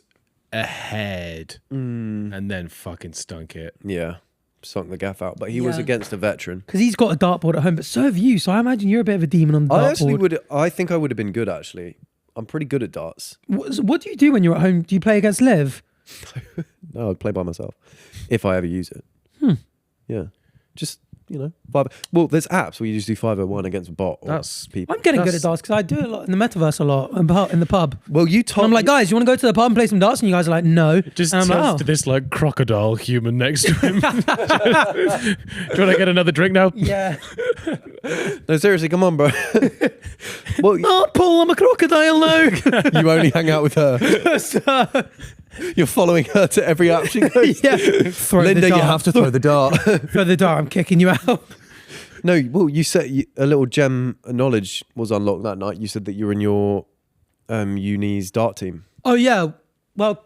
C: ahead, and then fucking stunk it.
B: Yeah, sunk the gaff out. But he was
A: Yeah.
B: against a veteran.
A: Because he's got a dartboard at home, but so have you. So I imagine you're a bit of a demon on the dartboard.
B: I think I would have been good actually. I'm pretty good at darts.
A: What do you do when you're at home? Do you play against Liv?
B: No, I'd play by myself if I ever use it. Yeah, just vibe. Well, there's apps where you just do 501 against a bot. Or
C: That's-
B: people.
A: I'm getting good at darts because I do it a lot in the metaverse, a lot in the pub.
B: Well, you
A: And
B: told
A: I'm like, guys, you want to go to the pub and play some darts? And you guys are like, no.
C: Just
A: and I'm
C: turns
A: like,
C: to this like crocodile human next to him. Do you want to get another drink now?
A: yeah.
B: No, seriously, come on, bro. Well,
A: Oh, Paul, I'm a crocodile now.
B: you only hang out with her. You're following her to every app she goes.
A: yeah. Throw
B: Linda,
A: the
B: you
A: dart.
B: have to throw the dart.
A: Throw the dart. I'm kicking you out.
B: No, well, you said a little gem of knowledge was unlocked that night. You said that you were in your uni's dart team.
A: Oh yeah. Well,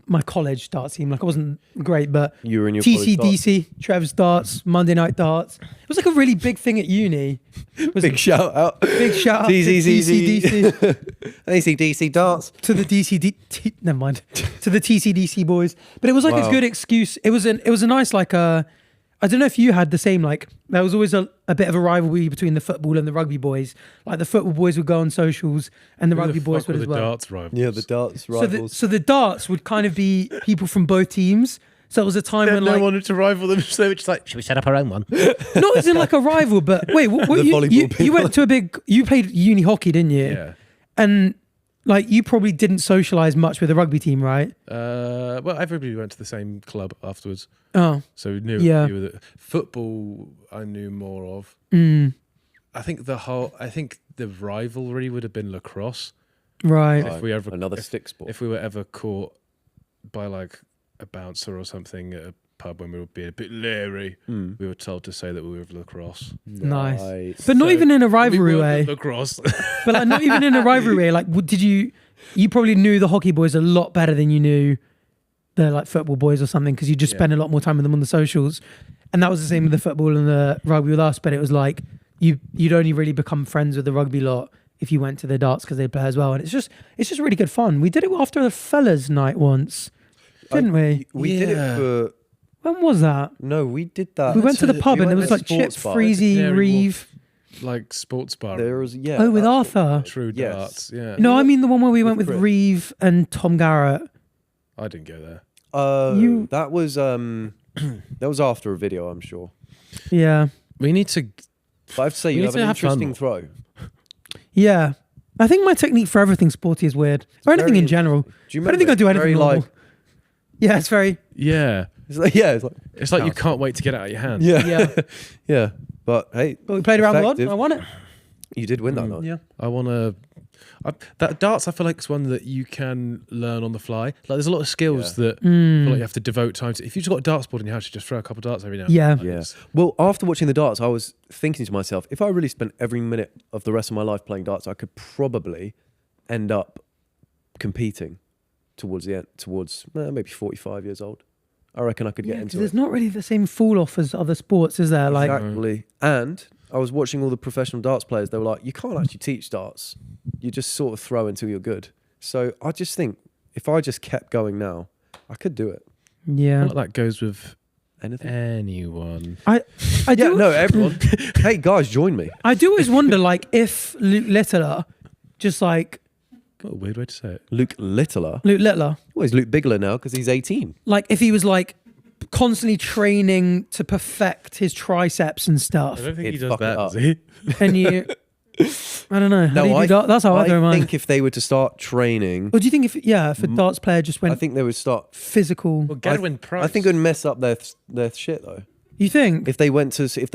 A: my college darts team. Like I wasn't great, but
B: You were in your college dart.
A: TCDC, Trev's darts, Monday night darts. It was like a really big thing at uni. It was
B: Big shout out.
A: big shout out to
B: TCDC.
A: TCDC,
B: ACDC darts.
A: to the never mind, to the TCDC boys. But it was like a
B: Wow.
A: good excuse. It was a nice like I don't know if you had the same, like there was always a bit of a rivalry between the football and the rugby boys. Like the football boys would go on socials and the rugby boys would as
C: the
A: well.
C: darts rivals.
B: Yeah, the darts
A: So
B: rivals.
A: the darts would kind of be people from both teams. So it was a time when
C: No
A: like
C: one wanted to rival them, so it's like,
D: Should we set up our own one?
A: not as in like a rival, but wait, what
B: The volleyball
A: you
B: people.
A: went to you played uni hockey, didn't you?
C: yeah.
A: And like you probably didn't socialize much with the rugby team, right?
C: Well, everybody went to the same club afterwards,
A: Oh,
C: so we knew.
A: Yeah.
C: knew that. Football, I knew more of. I think the rivalry would have been lacrosse.
A: right.
C: If we ever
B: Another stick sport.
C: if we were ever caught by like a bouncer or something at a pub when we were being a bit leery, we were told to say that we were of lacrosse.
A: Nice. But not
C: So
A: even in a rivalry
C: we
A: way.
C: weren't lacrosse.
A: But like not even in a rivalry way. Like, did you probably knew the hockey boys a lot better than you knew the like football boys or something because you just spend a lot more time with them on the socials. And that was the same with the football and the rugby with us. But it was like you'd only really become friends with the rugby lot if you went to the darts because they play as well. And it's just really good fun. We did it after the fellas' night once, didn't we?
B: We did it for.
A: When was that?
B: No, we did that.
A: We went to the pub and there was like Chip, Freezy, Reeve.
C: Like sports bar.
B: There was
A: with Arthur.
C: True darts. Yeah.
A: No, I mean the one where we went with
B: Chris.
A: Reeve and Tom Garrett.
C: I didn't go there.
B: That was after a video, I'm sure.
A: Yeah.
C: We need to.
B: But I have to say, you have an interesting throw.
A: Yeah. I think my technique for everything sporty is weird. Or anything in general.
B: Do you
A: I don't think I do anything normal. Yeah, it's very...
C: Yeah.
B: It's like
C: you can't wait to get it out of your hand.
B: Yeah. Yeah. But hey.
A: But we played around the world. I won it.
B: You did win that night.
A: Yeah.
C: I want to. That darts, I feel like, is one that you can learn on the fly. Like, there's a lot of skills that I feel like you have to devote time to. If you've just got a darts board in your house, you just throw a couple of darts every now and then.
B: Yeah. Well, after watching the darts, I was thinking to myself, if I really spent every minute of the rest of my life playing darts, I could probably end up competing towards the end, maybe 45 years old. I reckon I could get into it.
A: There's not really the same fall off as other sports, is there?
B: Exactly. And I was watching all the professional darts players. They were like, you can't actually teach darts. You just sort of throw until you're good. So I just think if I just kept going now, I could do it.
A: Yeah.
C: I feel like that goes with
B: anything.
C: Anyone.
A: I do.
B: No, everyone. Hey, guys, join me.
A: I do always wonder, like, if Luke Littler just like...
C: What a weird way to say it.
B: Luke Littler?
A: Luke Littler.
B: Well, he's Luke Bigler now because he's 18.
A: Like, if he was, like, constantly training to perfect his triceps and stuff.
C: I don't think he
B: He'd
C: does
B: fuck
C: that,
B: it up.
C: does he?
A: And you... I don't know. How do you do that? That's how I do mine.
B: I think if they were to start training...
A: Or do you think if a darts player just went...
B: I think they would start...
A: Physical...
C: Well, Gadwin Price.
B: I think it would mess up their shit, though.
A: You think?
B: If they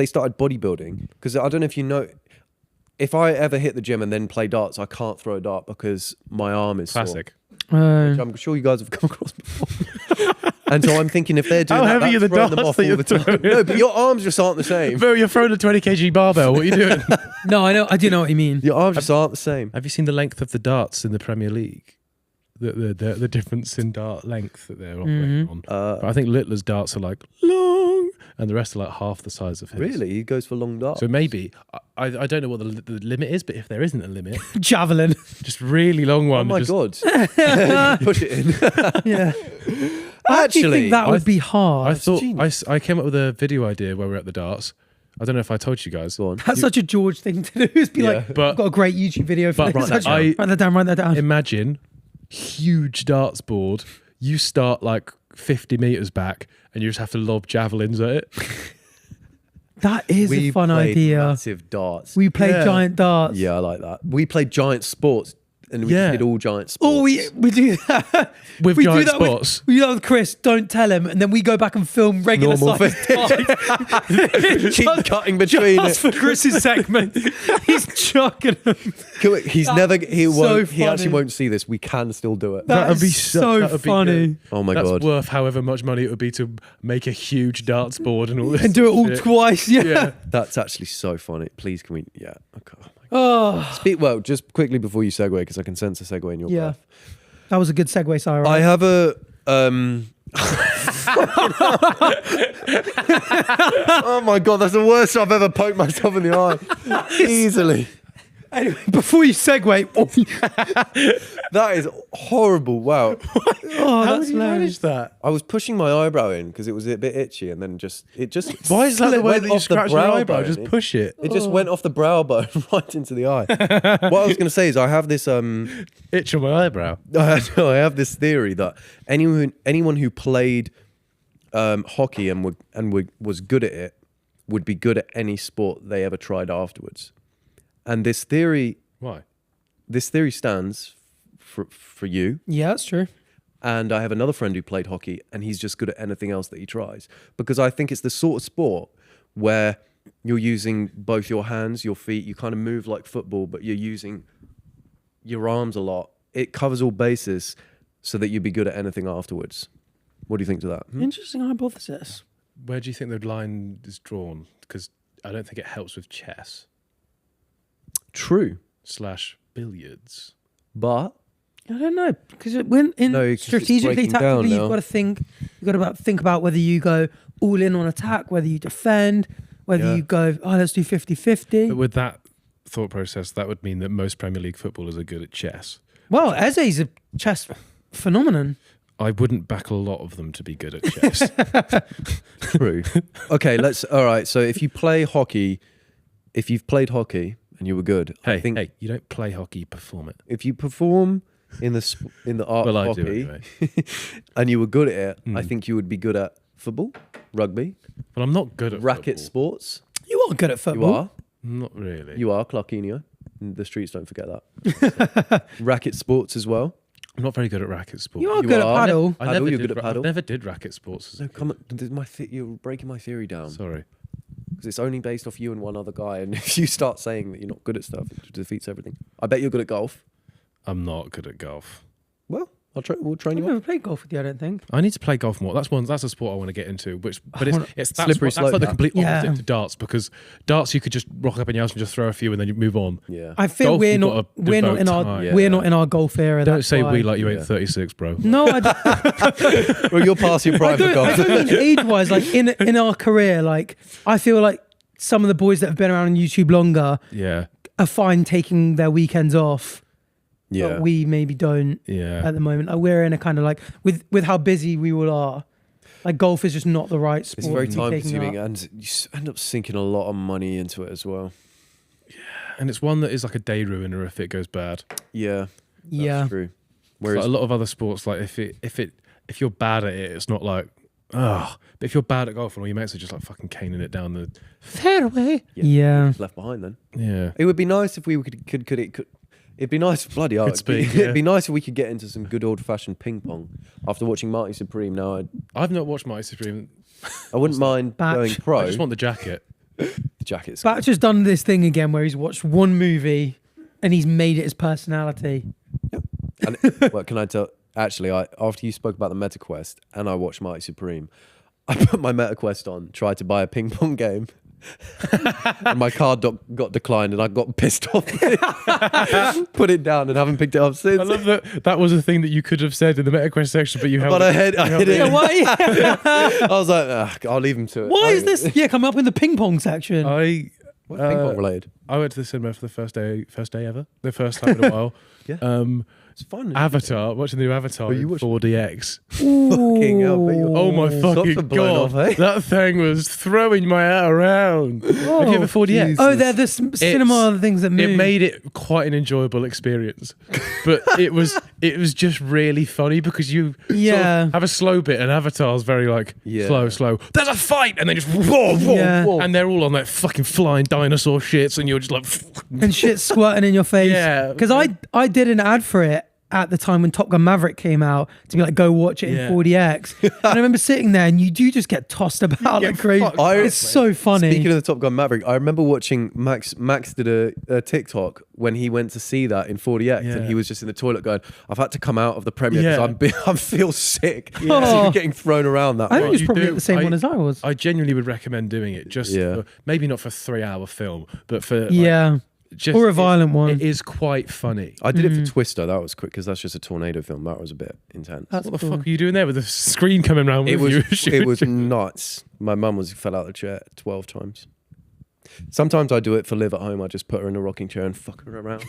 B: started bodybuilding. Because I don't know if you know... If I ever hit the gym and then play darts, I can't throw a dart because my arm is
C: Classic.
B: sore. Which I'm sure you guys have come across before. And so I'm thinking if they're doing
C: How
B: that,
C: heavy are
B: that's
C: the
B: throwing them
C: darts
B: off
C: that
B: all
C: you're
B: the time.
C: throwing?
B: No, but your arms just aren't the same.
C: Bro, you're throwing a 20 kg barbell. What are you doing?
A: No, I know. I do know what you mean.
B: Your arms just aren't the same.
C: Have you seen the length of the darts in the Premier League? The difference in dart length that they're operating on. But I think Littler's darts are like long, and the rest are like half the size of his.
B: Really? He goes for long darts.
C: So maybe I don't know what the limit is, but if there isn't a limit,
A: Javelin.
C: just really long one.
B: Oh my
C: just,
B: God. Push it in.
A: Yeah. I actually
B: Actually,
A: think that would be hard.
C: I thought
B: genius.
C: I came up with a video idea where we're at the darts. I don't know if I told you guys.
B: Go on.
A: That's such a George thing to do. Is be like,
C: But-
A: I've got a great YouTube video for
C: but
A: this.
C: write that
A: Actually,
C: down.
A: write that down.
C: Imagine huge darts board. You start like 50 meters back, and you just have to lob javelins at it.
A: That is a
B: We
A: fun
B: played
A: idea.
B: massive darts.
A: We played
C: Yeah.
A: giant darts.
B: Yeah, I like that. We played giant sports, and we
C: Yeah.
B: did all giant sports.
A: Oh, we do that.
C: With
A: we
C: giant
A: do that
C: spots.
A: we do that with Chris. Don't tell him, and then we go back and film regular
B: Normal
A: size darts.
B: Keep cutting between
A: Just
B: it.
A: for Chris's segment. He's chucking them.
B: He
A: so
B: actually
A: funny.
B: won't see this. We can still do it.
A: That
C: That'd be
A: is so
C: that'd be
A: funny.
C: good.
B: Oh my
C: That's
B: God.
C: worth however much money it would be to make a huge darts board and all this.
A: And do it all
C: shit.
A: twice. Yeah.
C: Yeah.
B: That's actually so funny. Please, can we? Yeah. Okay.
A: Oh,
B: Well, just quickly before you segue, because I can sense a segue in your
A: yeah.
B: breath.
A: That was a good segue, Sarah.
B: I have a. Oh my God, that's the worst I've ever poked myself in the eye. Easily.
A: Anyway, before you segue,
B: That is horrible. Wow.
A: oh,
C: How
A: that's
C: did you manage
A: hilarious.
C: that?
B: I was pushing my eyebrow in because it was a bit itchy, and then it just.
C: Why is that the way
B: went
C: that you
B: off the
C: scratch your
B: brow
C: eyebrow?
B: bone.
C: Just push it.
B: It just went off the brow bone right into the eye. What I was going to say is I have this
C: Itch on my eyebrow.
B: I have this theory that anyone who played hockey and was good at it would be good at any sport they ever tried afterwards. And this theory
C: Why?
B: stands for you.
A: Yeah, that's true.
B: And I have another friend who played hockey, and he's just good at anything else that he tries. Because I think it's the sort of sport where you're using both your hands, your feet. You kind of move like football, but you're using your arms a lot. It covers all bases so that you'd be good at anything afterwards. What do you think to that?
A: Interesting hypothesis.
C: Where do you think the line is drawn? Because I don't think it helps with chess
B: True.
C: / billiards.
B: But
A: I don't know, because when in
B: No, 'cause it's
A: strategically,
B: breaking down
A: tactically,
B: now.
A: you've got to think about whether you go all in on attack, whether you defend, Whether you go, let's do 50-50.
C: But with that thought process, that would mean that most Premier League footballers are good at chess.
A: Well, Eze's a chess phenomenon.
C: I wouldn't back a lot of them to be good at chess.
B: True. Okay, all right, so if you've played hockey and you were good, I think
C: hey, you don't play hockey, you perform it.
B: if you perform in the art
C: Well,
B: of
C: I do
B: hockey
C: anyway.
B: and you were good at it, I think you would be good at football, rugby,
C: But I'm not good at
B: racket
C: football.
B: sports.
A: You are good at
B: You
A: football.
B: are.
C: Not really.
B: You are, Clarkey. The streets don't forget that. Racket sports as well.
C: I'm not very good at racket sports.
A: You are good at paddle.
B: Paddle, you're good at paddle?
C: I never did racket sports.
B: No, come on. You're breaking my theory down.
C: Sorry.
B: Because it's only based off you and one other guy. And if you start saying that you're not good at stuff, it defeats everything. I bet you're good at golf.
C: I'm not good at golf.
B: Well, we'll train
A: I've
B: you
A: never
B: up.
A: played golf with you, I don't think.
C: I need to play golf more. That's a sport I want to get into. But it's
B: Slippery
C: that's
B: slope,
C: like the
B: that.
C: complete opposite
A: Yeah.
C: to darts, because darts you could just rock up in your house and just throw a few and then you move on.
B: Yeah.
A: I feel
C: Golf,
A: we're
C: you've
A: not
C: got to
A: we're not in our
C: devote time.
A: we're not in our golf era.
C: Don't
A: that's
C: say
A: why.
C: we like you ain't
B: Yeah.
C: 36, bro.
A: No, I don't.
B: Well, you're past your prime for
A: I
B: golf.
A: don't think age-wise, like in our career, like I feel like some of the boys that have been around on YouTube longer
C: Yeah.
A: are fine taking their weekends off.
B: Yeah.
A: But we maybe don't
C: Yeah.
A: at the moment. We're in a kind of like with how busy we all are. Like golf is just not the right sport.
B: It's very
A: to be
B: time
A: taking
B: consuming
A: up.
B: and you end up sinking a lot of money into it as well.
C: And it's one that is like a day ruiner if it goes bad.
B: Yeah.
A: Yeah.
B: That's true.
C: It's
B: Whereas
C: like a lot of other sports, like if you're bad at it, it's not like but if you're bad at golf and all your mates are just like fucking caning it down the fairway.
A: Yeah.
B: it's left behind then.
C: Yeah.
B: It would be nice if we could it'd be nice, bloody hell.
C: Could speak,
B: It'd
C: yeah.
B: be nice if we could get into some good old fashioned ping pong. After watching Marty Supreme, now
C: I've not watched Mighty Supreme.
B: I wouldn't mind
A: Batch.
B: going pro.
C: I just want the jacket.
B: The jackets.
A: Batch has done this thing again where he's watched one movie and he's made it his personality.
B: And what can I tell? Actually, after you spoke about the MetaQuest and I watched Mighty Supreme, I put my MetaQuest on, tried to buy a ping pong game, and my card got declined, and I got pissed off. Put it down and haven't picked it up since.
C: I love that was a thing that you could have said in the MetaQuest section, but you held
B: But I hid
A: Yeah,
B: it.
A: why?
B: I was like, I'll leave him to it.
A: Why is this? Yeah, coming up in the ping pong section.
C: I
B: What's ping pong related?
C: I went to the cinema for the first day ever, the first time in a while.
B: Yeah. It's fun.
C: Avatar, watching the new Avatar
B: you
C: in
B: watched-
C: 4DX.
B: Fucking hell, but you-
C: Oh my
B: Socks
C: fucking
B: are blown
C: god!
B: off, eh?
C: That thing was throwing my head around. Have you ever 4DX?
A: Oh, they're the cinema things that move.
C: It made it quite an enjoyable experience, but it was just really funny because you sort
A: Yeah.
C: of have a slow bit and Avatar's very like
B: Yeah.
C: slow. There's a fight, and then just whoa,
A: Yeah.
C: and they're all on that fucking flying dinosaur shits, and you're just like,
A: and shit squirting in your face.
C: Yeah.
A: Because I did an ad for it at the time when Top Gun Maverick came out to be like, go watch it in
C: Yeah.
A: 4DX. And I remember sitting there and you do just get tossed about like crazy.
C: fucked
B: up,
A: It's so funny.
B: Speaking of the Top Gun Maverick, I remember watching Max did a TikTok when he went to see that in 4DX,
C: Yeah.
B: and he was just in the toilet going, "I've had to come out of the premiere
C: Yeah.
B: because I feel sick."
A: Yeah.
B: So you're getting thrown around that
A: I think
B: much.
A: it was
C: You
A: probably
C: do-
A: at the same
C: I-
A: one as I was.
C: I genuinely would recommend doing it. Just
B: Yeah.
C: maybe not for a 3-hour film, but for like,
A: Yeah.
C: just
A: Or a violent one.
C: It is quite funny.
B: I did it for Twister. That was quick because that's just a tornado film. That was a bit intense.
A: That's
C: What the
A: cool.
C: fuck were you doing there with the screen coming around
B: It
C: with
B: was
C: you?
B: it was nuts. My mum fell out of the chair 12 times. Sometimes I do it for Liv at home. I just put her in a rocking chair and fuck her around.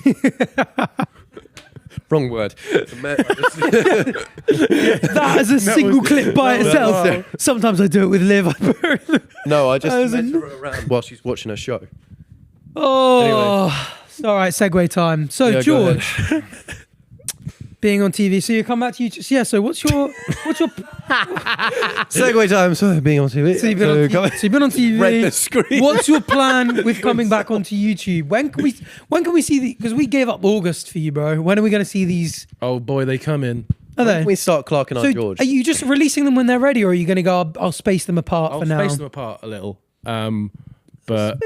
B: Wrong word.
A: That is a single clip by itself.
C: wow.
A: Sometimes I do it with Liv.
B: No, I just
A: As
B: mess
A: in-
B: her around while she's watching her show.
A: Oh, all right. Segue time. So
B: Yeah, go
A: George, being on TV. So you come back to YouTube. So, yeah. So what's your
B: Segue time. So being on TV.
A: So you've been on TV. So you've been on TV.
B: Read the screen.
A: What's your plan with coming back onto YouTube? When can we see the? Because we gave up August for you, bro. When are we going to see these?
C: Oh boy, they come in.
A: Are they?
B: We start Clark and
A: So
B: George.
A: are you just releasing them when they're ready, or are you going to go? I'll space them apart
C: I'll
A: for now.
C: space them apart a little. But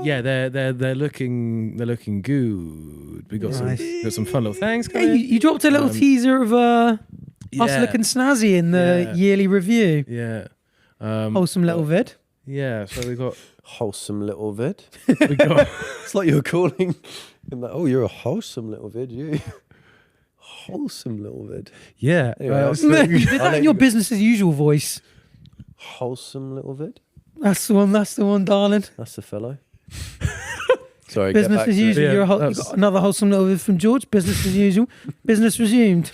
C: yeah, they're looking good. We got
A: Nice.
C: some fun little things
A: Yeah,
C: coming.
A: you dropped a little teaser of us
C: yeah.
A: looking snazzy in the
C: Yeah.
A: yearly review.
C: Yeah.
A: Wholesome little vid.
C: Yeah, so we got
B: Wholesome little vid.
C: we got
B: It's like you're calling. Oh, you're a wholesome little vid, you. Wholesome little vid.
C: yeah.
B: Anyway,
A: You did that in your business as usual voice.
B: Wholesome little vid.
A: That's the one, darling.
B: That's the fellow. Sorry,
A: Business as usual.
C: Yeah,
A: You got another wholesome little from George. Business as usual. Business resumed.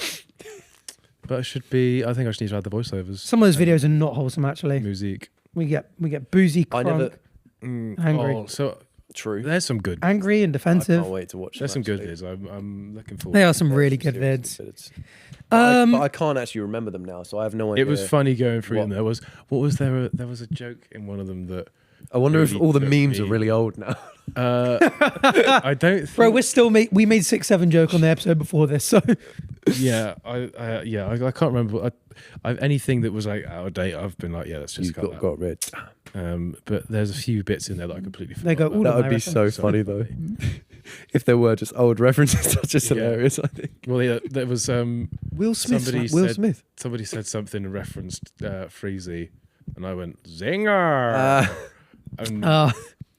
C: But it should be. I think I just need to add the voiceovers.
A: Some of those videos are not wholesome, actually.
C: Music.
A: We get boozy,
B: I
A: crunk,
B: never.
A: angry,
C: So
B: True.
C: there's some good.
A: angry and
B: I
A: defensive.
B: can't wait to watch.
C: There's
B: them,
C: some good
B: actually.
C: vids. I'm looking forward.
A: They
C: to
A: are
C: it.
A: some really
B: Some
A: good
B: serious
A: vids.
B: but I can't actually remember them now, so I have no idea.
C: It was funny going through them.
B: What?
C: There was there was a joke in one of them that
B: I wonder if
C: really
B: all the
C: took
B: memes are
C: me-
B: really old now.
C: I don't think,
A: Bro, we're still we made 6-7 joke on the episode before this, so
C: yeah, I can't remember. Anything that was like out of date, I've been like, yeah, let's just
B: You
C: cut that.
B: got rid.
C: But there's a few bits in there that I completely forgot.
A: They go,
C: about.
A: "Ooh,
B: That would
A: my
B: be so
A: reference."
B: funny though. If there were just old references, that's just
C: Yeah.
B: hilarious. I think.
C: Well, yeah, there was
B: Will Smith.
C: somebody
B: Will
C: said-
B: Smith.
C: somebody said something and referenced Freezy, and I went zinger, and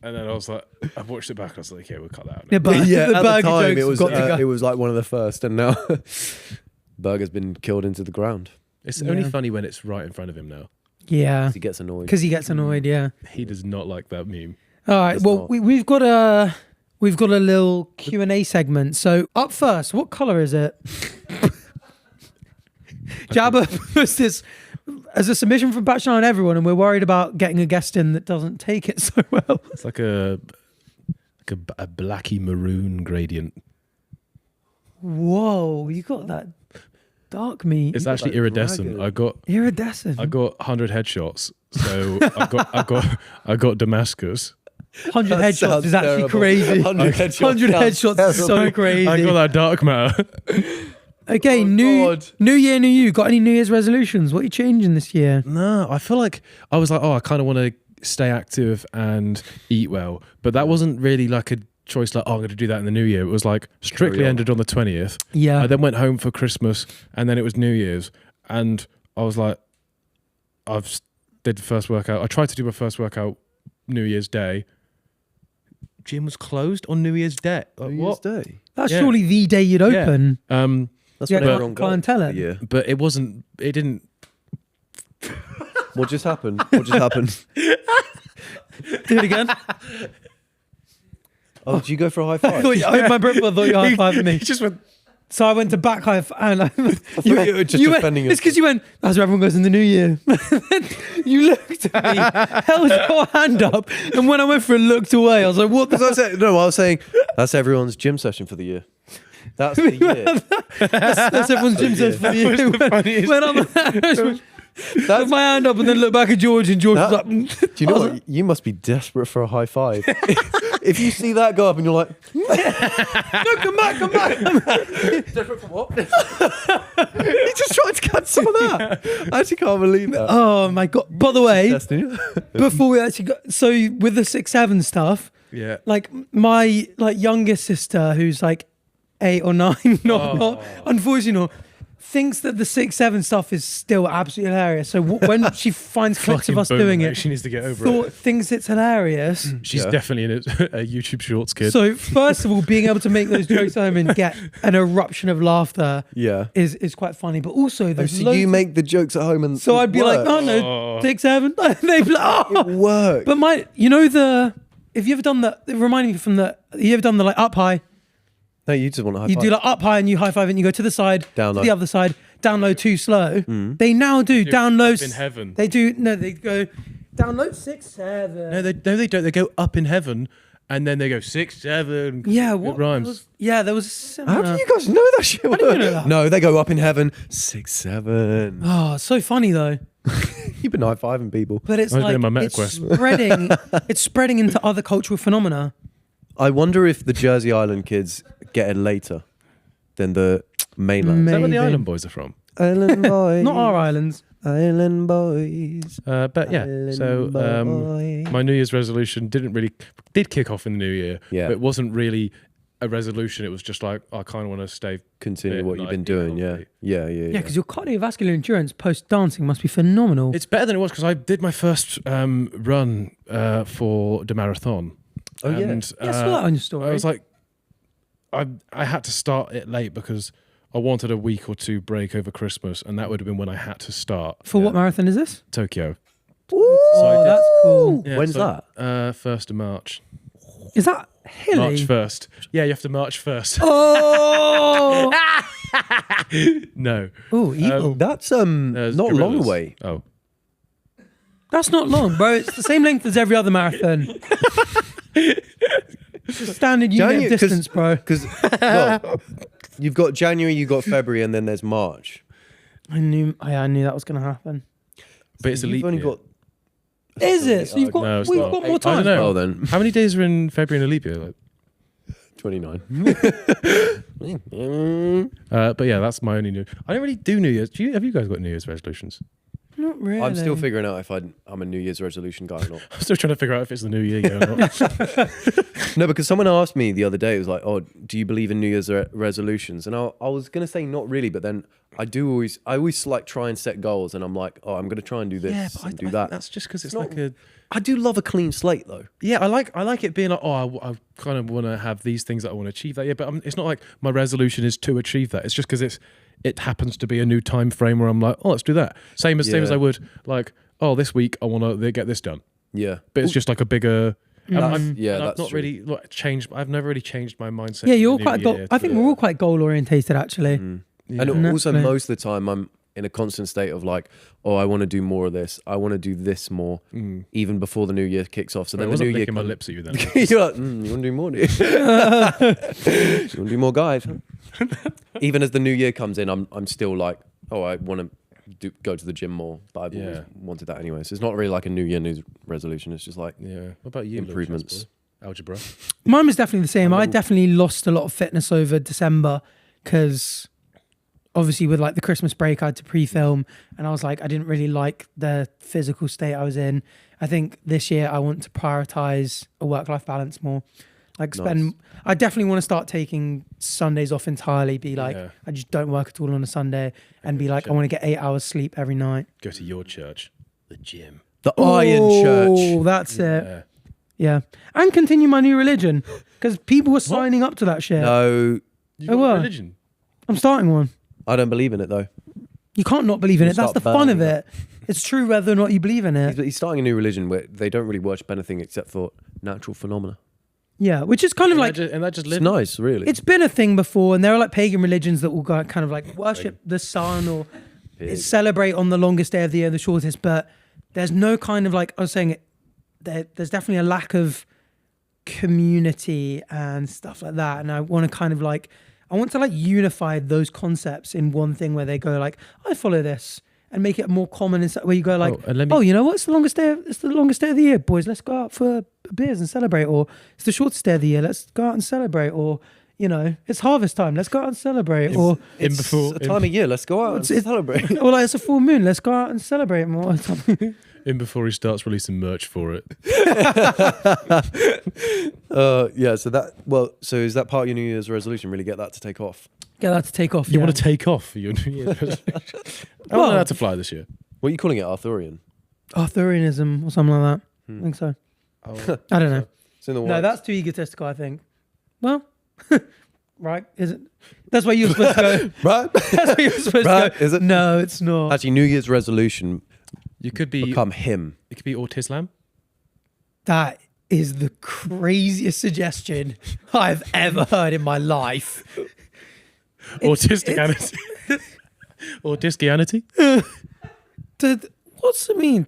C: then I was like, I watched it back, and I was like, okay, we'll cut that out.
A: Yeah,
C: now.
A: but
B: Yeah,
A: the
B: at
A: burger
B: the time
A: jokes
B: it was
A: got to go.
B: it was like one of the first, and now Burger's been killed into the ground.
C: It's only
A: Yeah.
C: funny when it's right in front of him now.
A: Yeah,
B: He gets annoyed.
A: because he gets annoyed. Yeah.
C: He does not like that meme.
A: All right.
B: It's
A: Well,
B: not.
A: we've got a little Q&A segment. So up first, what color is it? Jabba was this as a submission from Bachelor and everyone, and we're worried about getting a guest in that doesn't take it so well.
C: It's like a blacky maroon gradient.
A: Whoa, you got that dark meat.
C: It's actually
B: like
C: iridescent.
B: dragon.
C: I got
A: Iridescent.
C: 100 headshots. So I got Damascus.
A: 100
B: That
A: headshots
B: sounds
A: is actually
B: terrible.
A: crazy.
B: 100 headshots
A: 100 headshots is so
B: terrible.
A: crazy.
C: I got that dark matter.
A: Okay,
B: Oh,
A: new
B: God.
A: year, new you. Got any New Year's resolutions? What are you changing this year?
C: No, I feel like I was like, I kind of want to stay active and eat well, but that wasn't really like a choice. Like, I'm going to do that in the new year. It was like strictly
B: Carry on.
C: ended on the 20th.
A: Yeah.
C: I then went home for Christmas, and then it was New Year's, and I was like, did the first workout. I tried to do my first workout New Year's Day. Gym was closed on New Year's Day. Like,
B: New Year's Day.
A: That's
C: Yeah.
A: surely the day you'd open.
B: That's
A: Yeah,
B: when everyone goes.
A: clientele.
B: Yeah.
C: But it wasn't. It didn't.
B: What just happened? What just happened?
A: Do it again.
B: Oh, did you go for a high
A: I
B: five?
A: thought my brother thought you high fived me.
C: He just went.
A: So I went to back high and
B: you were just defending
A: It's because you went, that's where everyone goes in the new year. You looked at me, held your hand up, and when I went for a looked away, I was like, what the
B: Because I was saying that's everyone's gym session for the year. That's the year.
A: That's everyone's gym says for the year. When I'm put my hand up and then look back at George, and George was like,
B: Do you know what? You must be desperate for a high five. If you see that go up and you're like,
A: no, come back.
B: desperate for what? He's just trying to catch some of that. I actually can't believe that.
A: Oh my God. By the way,
B: Testing you.
A: before we actually got, so with the 6-7 stuff,
C: Yeah.
A: like my youngest sister who's like 8 or 9, not unfortunately not, thinks that the 6-7 stuff is still absolutely hilarious. So when she finds clips of
C: Fucking
A: us
C: boom,
A: doing
C: mate.
A: it,
C: She needs to get over it.
A: thinks it's hilarious.
C: She's
B: Yeah.
C: definitely in a YouTube Shorts kid.
A: So first of all, being able to make those jokes at home and get an eruption of laughter
B: Yeah.
A: is quite funny. But also,
B: Oh,
A: there's
B: so
A: loads
B: you
A: of-
B: make the jokes at home and
A: So
B: it
A: I'd be like,
B: works.
A: oh no, 6-7. They'd be like, oh.
B: It works.
A: But if you ever done that, reminding me from you ever done the like up high?
B: No, you just want to high
A: You
B: five.
A: do like up high and you high five and you go to the side,
B: Down
A: to
B: low.
A: the other side, down low too slow. They now do down low.
C: Up in heaven.
A: They go down low 6-7.
C: No, they don't. They go up in heaven, and then they go 6-7.
A: Yeah,
C: It
A: what
C: rhymes.
A: there was a similar.
B: How do you guys know that shit?
A: How do you know that?
B: No, they go up in heaven. 6-7.
A: Oh, it's so funny though.
B: You've been high fiving people.
A: But it's
C: I've been
A: like
C: in my
A: it's
C: MetaQuest.
A: spreading. It's spreading into other cultural phenomena.
B: I wonder if the Jersey Island kids get it later than the mainland.
C: Is that where the
A: Maybe.
C: Island Boys are from?
B: Island boys.
A: Not our islands.
B: Island boys.
C: But yeah, so my New Year's resolution did kick off in the new year.
B: Yeah.
C: But it wasn't really a resolution. It was just like, I kind of want to stay.
B: Continue
C: fit
B: what
C: and
B: you've been
C: eat
B: doing. Yeah.
C: healthy.
B: Yeah.
A: Yeah, because your cardiovascular endurance post dancing must be phenomenal.
C: It's better than it was because I did my first run for the marathon.
B: Oh, yeah.
C: And,
A: Yeah, I saw that on your story.
C: I was like, I had to start it late because I wanted a week or two break over Christmas, and that would have been when I had to start
A: For what marathon is this?
C: Tokyo.
A: Oh, that's cool.
C: Yeah,
B: When's
C: so,
B: that?
C: 1st of March.
A: Is that hilly?
C: March 1st. Yeah, you have to March 1st.
A: Oh,
C: No.
A: oh, evil.
B: That's not long
C: gorillas.
B: away.
C: Oh.
A: That's not long, bro. It's the same length as every other marathon. It's a standard unit of distance, bro.
B: Because well, you've got January, you've got February, and then there's March.
A: I knew that was going to happen.
C: But it's a
B: You've
C: leap
B: only
C: year.
B: got.
A: Is it? So you've got,
C: No, it's
A: we've
C: not.
A: got more
C: I
A: time.
C: don't know.
B: Well then,
C: How many days are in February in a leap year? Like,
B: 29.
C: but yeah, that's my only new. I don't really do New Year's. Have you guys got New Year's resolutions?
A: Not really.
B: I'm still figuring out if I'm a New Year's resolution guy or not.
C: I'm still trying to figure out if it's the new year yet or not.
B: No, because someone asked me the other day, it was like, oh, do you believe in New Year's resolutions? And I was going to say not really, but then I always like try and set goals, and I'm like, oh, I'm going to try and do this and do that.
C: That's just because it's
B: not-
C: like a.
B: I do love a clean slate though.
C: Yeah, I like it being like, oh, I kind of want to have these things that I want to achieve that year, but it's not like my resolution is to achieve that. It's just because it happens to be a new time frame where I'm like, oh, let's do that. Same as I would like, oh, this week I want to get this done.
B: Yeah.
C: But it's just like a bigger.
B: That's
C: I've not
B: true.
C: really changed. I've never really changed my mindset.
A: Yeah,
C: in
A: you're
C: the
A: quite.
C: new year
A: I think
C: to-
A: we're all quite goal orientated, actually.
C: Yeah.
B: And also
A: Naturally.
B: most of the time I'm in a constant state of like, oh, I want to do more of this. I want to do this more, even before the new year kicks off. So
C: I
B: then the
C: wasn't
B: new year
C: licking my
B: comes-
C: lips at you then.
B: You're like, you want to do more? Do you? You want to do more, guys? Even as the new year comes in, I'm still like, oh, I want to go to the gym more. But I've always wanted that anyway. So it's not really like a new year new resolution. It's just like
C: Yeah. What about you?
B: improvements.
C: Algebra.
A: Mine was definitely the same. I definitely lost a lot of fitness over December because obviously with like the Christmas break I had to pre-film, and I was like, I didn't really like the physical state I was in. I think this year I want to prioritize a work-life balance more. Like I definitely want to start taking Sundays off entirely, be like, I just don't work at all on a Sunday, and be like, I want to get 8 hours sleep every night.
C: Go to your church, the gym.
B: The Iron Church.
A: Oh, that's it. Yeah. And continue my new religion because people were signing up to that shit.
B: No,
C: You got
A: well.
C: religion.
A: I'm starting one.
B: I don't believe in it though.
A: You can't not believe in
B: You'll
A: it. That's
B: start
A: the fun of
B: burning
A: it. It's true whether or not you believe in it.
B: He's starting a new religion where they don't really worship anything except for natural phenomena.
A: Yeah, which is kind of like,
C: and that just
B: It's
C: live.
B: nice, really.
A: it's been a thing before, and there are like pagan religions that will go kind of like worship the sun or celebrate on the longest day of the year, the shortest, but there's no kind of like, I was saying, there's definitely a lack of community and stuff like that. And I want to kind of like, I want to like unify those concepts in one thing where they go like, I follow this, and make it more common, where you go like, you know what, it's the longest day of the year, boys, let's go out for beers and celebrate. Or it's the shortest day of the year, let's go out and celebrate. Or, you know, it's harvest time, let's go out and celebrate. Or
B: it's a time of year, let's go out and celebrate.
A: or like it's a full moon, let's go out and celebrate more.
C: In before he starts releasing merch for it.
B: Yeah, so is that part of your New Year's resolution? Really get that to take off?
A: Get that to take off.
C: You want to take off for your New Year's resolution? I don't know how to fly this year.
B: What are you calling it, Arthurian?
A: Arthurianism or something like that. I think so. I don't know.
B: It's in the
A: No,
B: works.
A: that's too egotistical, I think. Well, right, is it? That's why you're supposed to go.
B: Right?
A: That's why you're supposed
B: Right,
A: to go.
B: is it?
A: No, it's not.
B: Actually, New Year's resolution
C: You could be.
B: become him.
C: It could be Autislam.
A: That is the craziest suggestion I've ever heard in my life.
C: Autistic-anity. Autistic-anity?
A: What's it mean?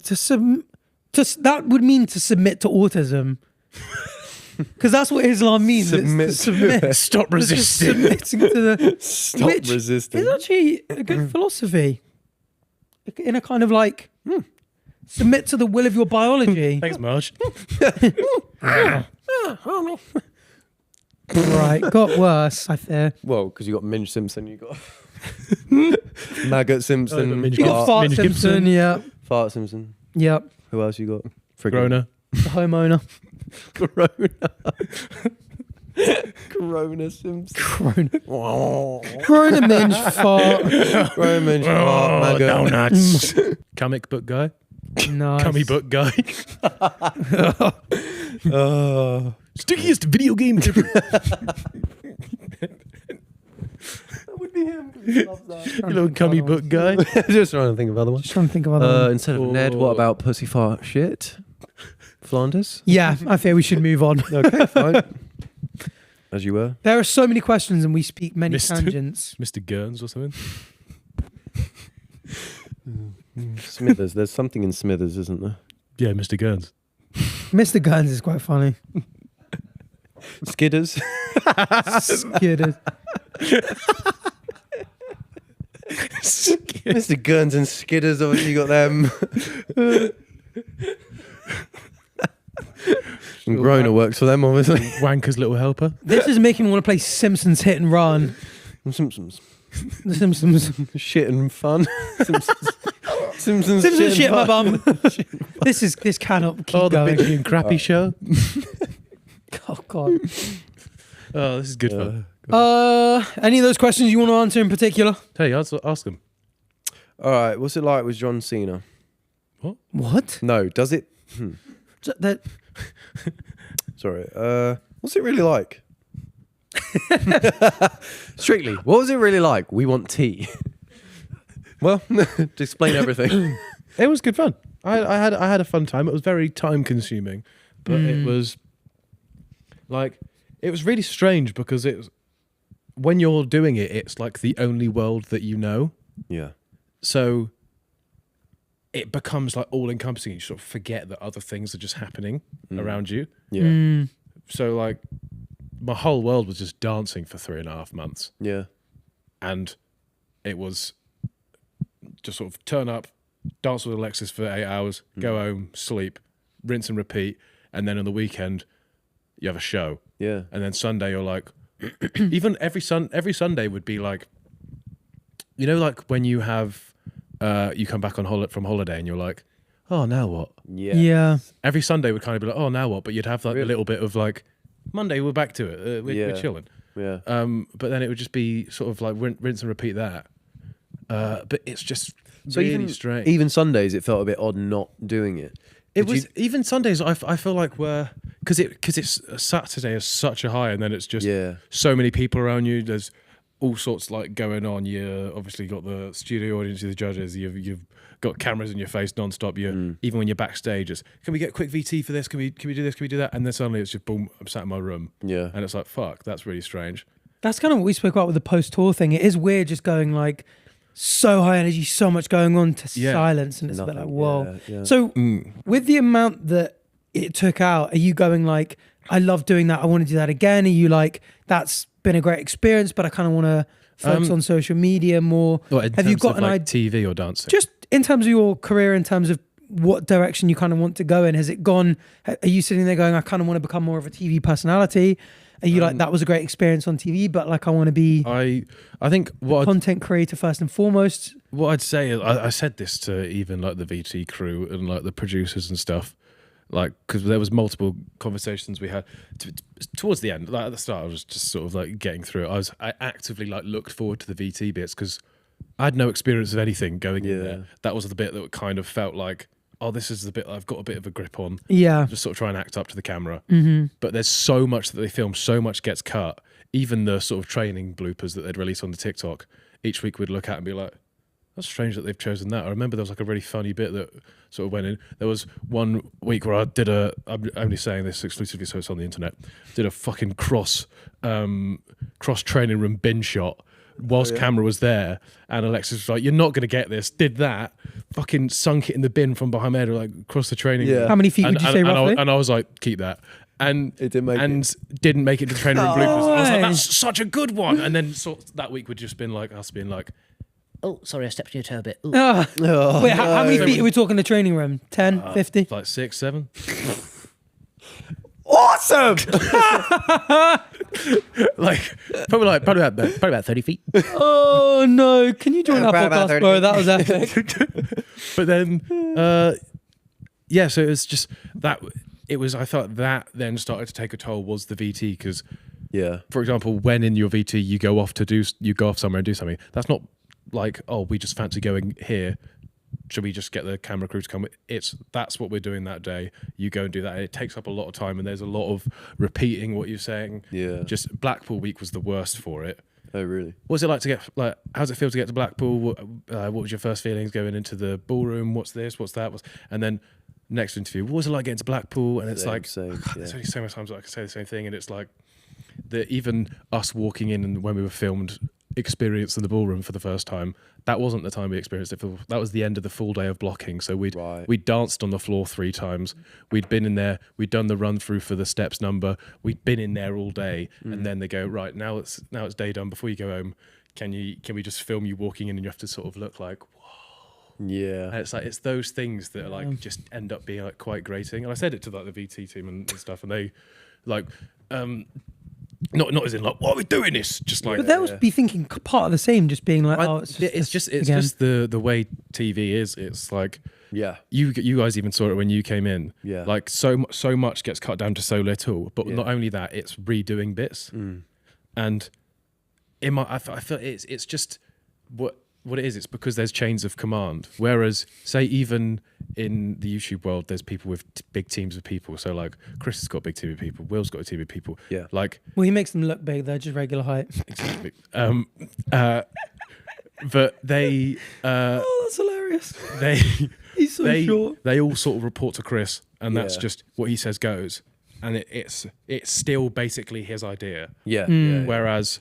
A: That would mean to submit to autism. Because that's what Islam means.
B: Submit
A: It's to submit.
C: Stop
A: It's just
C: resisting.
A: submitting to the...
B: Stop
A: Which
B: resisting.
A: It's actually a good philosophy. In a kind of like, submit to the will of your biology.
C: Thanks, Marge.
A: Right, got worse, I fear.
B: Well, because you got Minge Simpson, you got Maggot Simpson,
C: Oh, Minge
A: You got Fart
C: Minge
A: Simpson,
C: Gibson.
A: yeah.
B: Fart Simpson.
A: Yep.
B: Who else you got?
C: Groner.
A: The homeowner.
B: Corona Simpson.
A: Corona minge fart.
B: Corona Minge, Fart, Maggot.
C: Donuts. Comic book guy.
A: Nice.
C: Comic book guy. Stickiest video game ever.
B: That would be him.
C: You little cummy book guy.
B: Just trying to think of other ones.
A: Just trying to think of other ones.
B: Instead of Ned, what about pussy fart shit? Flanders?
A: Yeah, I think we should move on.
B: Okay, fine. As you were.
A: There are so many questions and we speak many
C: Mr.
A: tangents.
C: Mr. Gurns or something.
B: Smithers. There's something in Smithers, isn't there?
C: Yeah, Mr. Gurns.
A: Mr. Guns is quite funny.
B: Skidders.
A: Skidders.
B: Mr. Guns and Skidders, obviously you got them. And Groner works for them, obviously.
C: Wanker's little helper.
A: This is making me want to play Simpsons Hit and Run.
B: Simpsons.
A: The Simpsons.
B: Shit and fun. Simpsons
A: Simpsons shit my
B: and
A: bum. This cannot keep
C: The
A: going.
C: Big and Crappy show.
A: Oh God.
C: Oh, this is good fun.
A: Any of those questions you want to answer in particular?
C: Hey, ask them.
B: All right, what's it like with John Cena?
A: What?
B: No, does it?
A: That
B: Sorry. What's it really like? Strictly, what was it really like? We want tea. Well, to explain everything.
C: It was good fun. I had a fun time. It was very time consuming, but it was like it was really strange because it was, when you're doing it, it's like the only world that you know.
B: Yeah.
C: So it becomes like all encompassing. You sort of forget that other things are just happening around you.
B: Yeah.
C: So like my whole world was just dancing for 3.5 months.
B: Yeah.
C: And it was just sort of turn up, dance with Alexis for 8 hours, go home, sleep, rinse and repeat. And then on the weekend, you have a show.
B: Yeah.
C: And then Sunday, you're like, even every Sunday would be like, you know, like when you have, you come back on from holiday and you're like, oh, now what?
B: Yeah.
A: yeah.
C: Every Sunday would kind of be like, oh, now what? But you'd have like a little bit of like, Monday, we're back to it. We're chilling.
B: Yeah.
C: But then it would just be sort of like rinse and repeat that. But it's just really strange.
B: Even Sundays, it felt a bit odd not doing it.
C: Even Sundays. I feel like because it's Saturday is such a high, and then it's just so many people around you. There's all sorts like going on. You obviously got the studio audience, the judges. You've got cameras in your face non-stop. Even when you're backstage, it's can we get a quick VT for this? Can we do this? Can we do that? And then suddenly it's just boom. I'm sat in my room.
B: Yeah,
C: and it's like fuck. That's really strange.
A: That's kind of what we spoke about with the post-tour thing. It is weird just going like so high energy, so much going on to silence, and it's a bit like, whoa.
B: Yeah.
A: So with the amount that it took out, are you going like, I love doing that, I want to do that again? Are you like, that's been a great experience, but I kind of want to focus on social media more?
C: Have you got an idea? TV or dancing?
A: Just in terms of your career, in terms of what direction you kind of want to go in, has it gone, are you sitting there going, I kind of want to become more of a TV personality? Are you like, that was a great experience on TV, but like I want to be
C: I think what
A: content creator first and foremost?
C: What I'd say is I said this to even like the VT crew and like the producers and stuff, like because there was multiple conversations we had towards the end. Like at the start, I was just sort of like getting through it. I actively like looked forward to the VT bits because I had no experience of anything going in there. That was the bit that kind of felt like, oh, this is the bit I've got a bit of a grip on.
A: Yeah.
C: Just sort of try and act up to the camera.
A: Mm-hmm.
C: But there's so much that they film, so much gets cut. Even the sort of training bloopers that they'd release on the TikTok, each week we'd look at and be like, that's strange that they've chosen that. I remember there was like a really funny bit that sort of went in. There was one week where I did I'm only saying this exclusively so it's on the internet, did a fucking cross training room bin shot whilst camera was there, and Alexis was like, you're not going to get this, did that, fucking sunk it in the bin from behind my head, like across the training room.
A: How many feet would you say roughly?
C: And I was like, keep that. And
B: it
C: didn't make it to the training room bloopers. I was like, that's such a good one. And then that week would just been like us being like,
D: oh, sorry, I stepped on your toe a bit.
A: Wait, how many feet are we talking in the training room? 10, 50?
C: like 6, 7.
B: Awesome.
C: Like probably about 30 feet.
A: Oh no! Can you join our podcast, bro? That was epic.
C: But then, so it was just that. It was. I thought that then started to take a toll was the VT because, for example, when in your VT you go off somewhere and do something. That's not like, oh, we just fancy going here. Should we just get the camera crew to come? That's what we're doing that day. You go and do that. It takes up a lot of time, and there's a lot of repeating what you're saying.
B: Yeah.
C: Just Blackpool week was the worst for it.
B: Oh, really?
C: What's it like to get, like, how's it feel to get to Blackpool? What was your first feelings going into the ballroom? What's this? What's that? And then next interview, what was it like getting to Blackpool? And it's
B: Same,
C: there's only so many times I can say the same thing. And it's like, even us walking in and when we were filmed, experience in the ballroom for the first time, that wasn't the time we experienced it. That was the end of the full day of blocking. So we'd danced on the floor 3 times. We'd been in there. We'd done the run through for the steps number. We'd been in there all day, and then they go, right, now it's day done. Before you go home, can we just film you walking in, and you have to sort of look like, whoa.
B: Yeah.
C: And it's like, it's those things that are like just end up being like quite grating. And I said it to like the VT team and stuff, and they like not as in like, why are we doing this? Just like,
A: But they would be thinking part of the same, just being like,
C: it's just the way TV is. It's like,
B: Yeah.
C: you guys even saw it when you came in.
B: Yeah.
C: Like so much gets cut down to so little. But not only that, it's redoing bits. And I feel it's just what it is. It's because there's chains of command. Whereas, say, even in the YouTube world, there's people with big teams of people. So like Chris has got a big team of people. Will's got a team of people.
B: Yeah.
C: Like,
A: well, he makes them look big. They're just regular height.
C: exactly. But they.
A: Oh, that's hilarious. He's so short.
C: They all sort of report to Chris, and that's
B: Yeah.
C: just what he says goes. And it's still basically his idea.
B: Yeah.
C: Whereas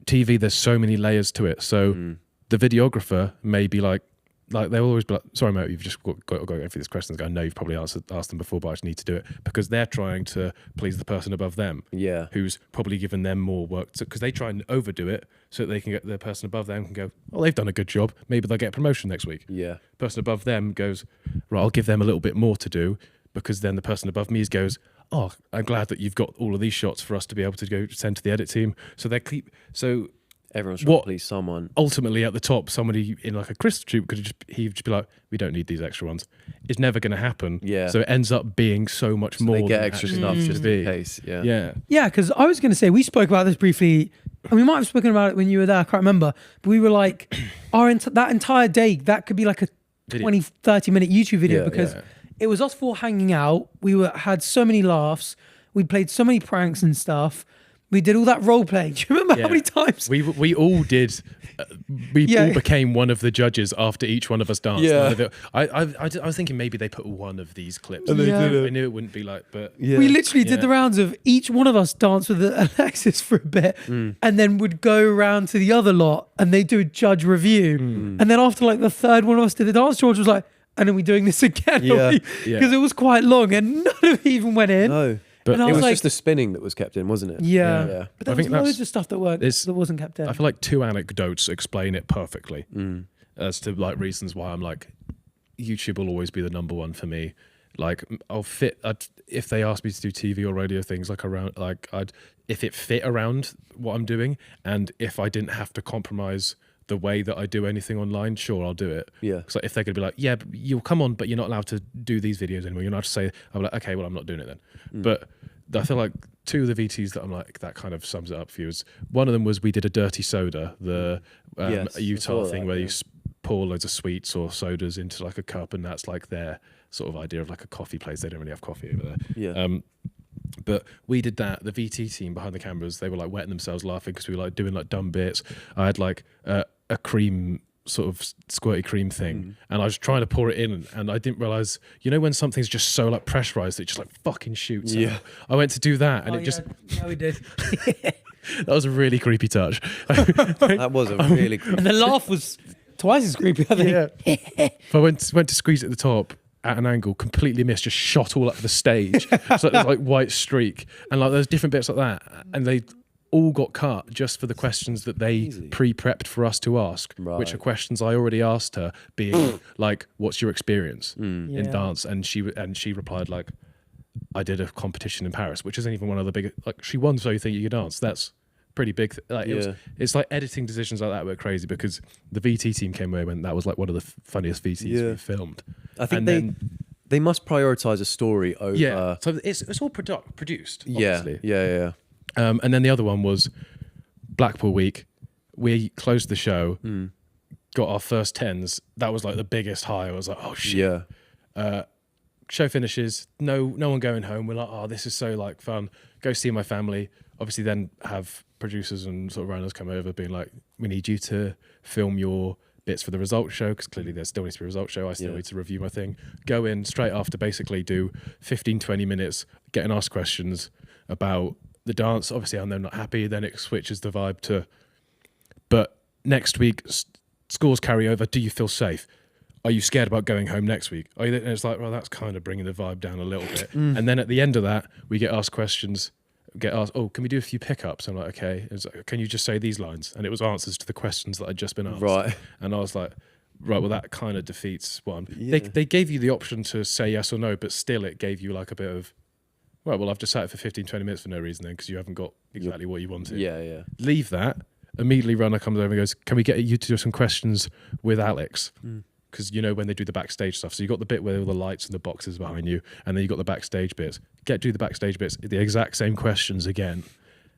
C: TV, there's so many layers to it. So the videographer may be like they'll always be like, sorry mate, you've just got to go through these questions. I know you've probably asked them before, but I just need to do it, because they're trying to please the person above them.
B: Yeah.
C: Who's probably given them more work, because they try and overdo it so that they can get the person above them can go, oh, they've done a good job, maybe they'll get a promotion next week.
B: Yeah.
C: Person above them goes, right, I'll give them a little bit more to do, because then the person above me goes, oh, I'm glad that you've got all of these shots for us to be able to go send to the edit team. So
B: Everyone's trying to please someone.
C: Ultimately, at the top, somebody in like a Chris shoot could he'd just be like, we don't need these extra ones. It's never going to happen.
B: Yeah.
C: So it ends up being so much more.
B: They get
C: than
B: extra
C: actually
B: stuff
C: needs
B: just
C: to be.
B: in case. Yeah.
C: Yeah.
A: Yeah, because I was going to say, we spoke about this briefly, and we might have spoken about it when you were there, I can't remember, but we were like, that entire day, that could be like a 20, 30-minute YouTube video, because it was us 4 hanging out. We had so many laughs. We played so many pranks and stuff. We did all that role playing. Do you remember how many times?
C: We all did. We all became one of the judges after each one of us danced.
B: Yeah.
C: I was thinking maybe they put one of these clips.
B: And they did it.
C: I knew it wouldn't be like, but
A: we literally did the rounds of each one of us danced with Alexis for a bit, and then would go around to the other lot and they do a judge review. And then after like the third one of us did the dance, George was like, and are we doing this again? Because it was quite long and none of it even went in.
B: No.
C: But
B: it was just the spinning that was kept in, wasn't it?
A: Yeah. But there
C: I
A: was
C: think
A: loads of stuff that wasn't kept in.
C: I feel like 2 anecdotes explain it perfectly as to like reasons why I'm like, YouTube will always be the number one for me. Like if they asked me to do TV or radio things if it fit around what I'm doing, and if I didn't have to compromise the way that I do anything online, sure, I'll do it.
B: Yeah.
C: So if they're going to be like, yeah, but you'll come on, but you're not allowed to do these videos anymore. You're not to say, I'm like, okay, well, I'm not doing it then. But I feel like 2 of the VTs that I'm like, that kind of sums it up for you. One of them was we did a dirty soda, the Utah thing where you pour loads of sweets or sodas into like a cup, and that's like their sort of idea of like a coffee place. They don't really have coffee over there. Yeah. But we did that. The VT team behind the cameras, they were like wetting themselves laughing because we were like doing like dumb bits. I had like a cream sort of squirty cream thing, and I was trying to pour it in, and I didn't realize, when something's just so like pressurized, it just like fucking shoots out. I went to do that, and
A: we did.
C: That was a really creepy touch.
B: That was a really creepy.
A: And the laugh was twice as creepy, I think.
C: If I went to squeeze at the top at an angle, completely missed, just shot all up the stage. So there's like white streak, and like there's different bits like that, and they all got cut just for the questions that they pre-prepped for us to ask, which are questions I already asked her, being like, what's your experience in dance? And she replied like, I did a competition in Paris, which isn't even one of the big, like, she won So You Think You Can Dance. That's pretty big. It's like editing decisions like that were crazy, because the VT team came away when that was like one of the funniest VTs we filmed.
B: I think they must prioritize a story over.
C: Yeah, so it's all produced. Obviously.
B: Yeah.
C: And then the other one was Blackpool week. We closed the show, got our first 10s. That was like the biggest high. I was like, oh shit.
B: Yeah.
C: show finishes, no one going home. We're like, oh, this is so like fun. Go see my family. Obviously, then have producers and sort of runners come over, being like, we need you to film your bits for the results show, because clearly there still needs to be a results show. I still need to review my thing. Go in straight after, basically do 15-20 minutes getting asked questions about the dance. Obviously, I'm then not happy. Then it switches the vibe to, but next week scores carry over. Do you feel safe? Are you scared about going home next week? And it's like, well, that's kind of bringing the vibe down a little bit. And then at the end of that, we get asked questions. Get asked, oh, can we do a few pickups? I'm like, okay. It's like, can you just say these lines? And it was answers to the questions that I'd just been asked.
B: Right.
C: And I was like, right, well, that kind of defeats one. They gave you the option to say yes or no, but still it gave you like a bit of, right, well, I've just sat it for 15-20 minutes for no reason then, because you haven't got exactly what you wanted.
B: Yeah.
C: Leave that. Immediately runner comes over and goes, can we get you to do some questions with Alex? Because when they do the backstage stuff, so you got the bit where all the lights and the boxes behind you, and then you got the backstage bits. Do the backstage bits, the exact same questions again,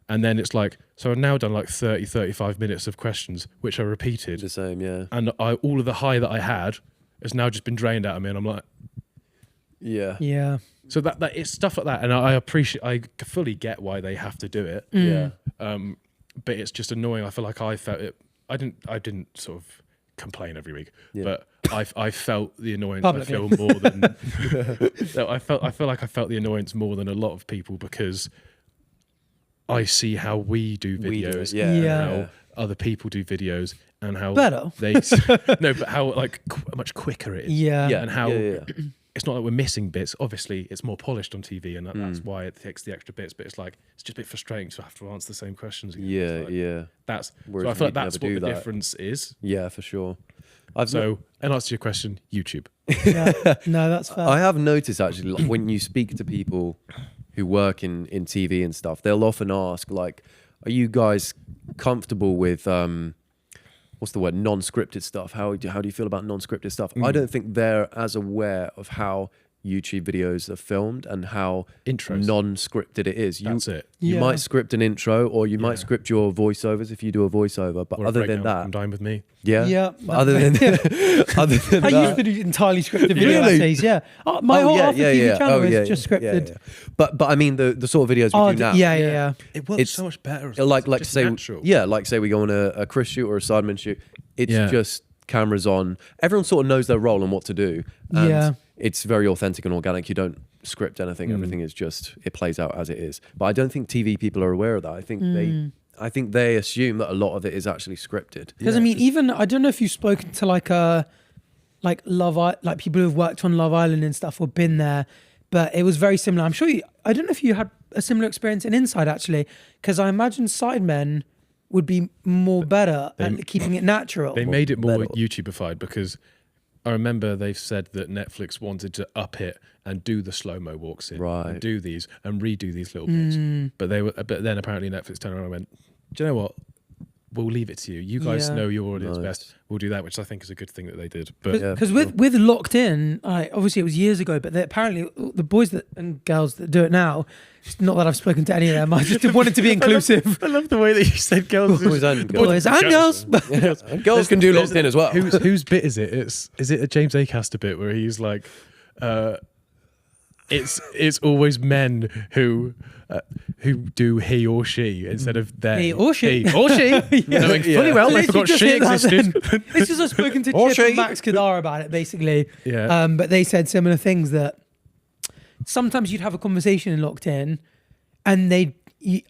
C: and then it's like, so I've now done like 30-35 minutes of questions which are repeated,
B: The same, yeah.
C: and all of the high that I had has now just been drained out of me, and I'm like,
A: Yeah.
C: so that it's stuff like that, and I fully get why they have to do it, but it's just annoying. I feel like I felt it. I didn't sort of complain every week, but I felt the annoyance.
A: Publicly.
C: I feel more than I feel like I felt the annoyance more than a lot of people, because I see how we do videos, and how other people do videos, and how
A: Better.
C: they no, but how like much quicker it is, and how it's not like we're missing bits. Obviously, it's more polished on TV, and that's why it takes the extra bits. But it's like it's just a bit frustrating to have to answer the same questions again. That's
B: Whereas
C: so I feel like
B: we'd
C: that's
B: never
C: what
B: do
C: the
B: that.
C: difference is.
B: Yeah, for sure.
C: So, and answer your question, YouTube.
A: No, that's fair.
B: I have noticed actually, like, when you speak to people who work in TV and stuff, they'll often ask, like, are you guys comfortable with what's the word, non-scripted stuff? How do you feel about non-scripted stuff? I don't think they're as aware of how YouTube videos are filmed and how
C: Intros.
B: non-scripted it is.
C: That's it.
B: You
A: Yeah.
B: might script an intro, or you might script your voiceovers if you do a voiceover. But
C: Or a
B: other than
C: breakdown
B: that,
C: from Dine With Me.
A: Yeah.
B: But other than other than
A: I
B: that,
A: used to do entirely scripted video
B: Really?
A: essays. Yeah. My whole Arthur TV channel is just scripted.
B: Yeah. But I mean the sort of videos we do now.
A: Yeah.
C: It works
B: It's
C: so much better.
B: Like
C: Just
B: say
C: natural.
B: like say we go on a Chris shoot or a Sidemen shoot. It's
C: Yeah.
B: just cameras on. Everyone sort of knows their role and what to do. And it's very authentic and organic. You don't script anything. Everything is just, it plays out as it is. But I don't think TV people are aware of that. I think they assume that a lot of it is actually scripted.
A: Because I mean, even I don't know if you've spoken to like people who've worked on Love Island and stuff or been there, but it was very similar. I'm sure I don't know if you had a similar experience in Inside actually, because I imagine Sidemen would be more better at keeping it natural.
C: They made it more YouTubeified, because I remember they've said that Netflix wanted to up it and do the slow-mo walks in, and do these and redo these little bits. But then apparently Netflix turned around and went, do you know what? We'll leave it to you. You guys know your audience best. We'll do that, which I think is a good thing that they did. But
A: Because with Locked In, obviously it was years ago, but apparently the boys and girls that do it now, it's not that I've spoken to any of them, I just wanted to be inclusive.
C: I love the way that you said girls.
B: Boys and
A: Boys and girls.
B: Girls can do Locked In as well.
C: Whose bit is it? Is it a James Acaster bit where he's like, it's always men who do he or she instead of their
A: He or she.
C: He or she. Knowing fully well they forgot she existed.
A: It's just I've spoken to Chip and Max Kadar about it basically.
C: Yeah.
A: But they said similar things, that sometimes you'd have a conversation in Locked In and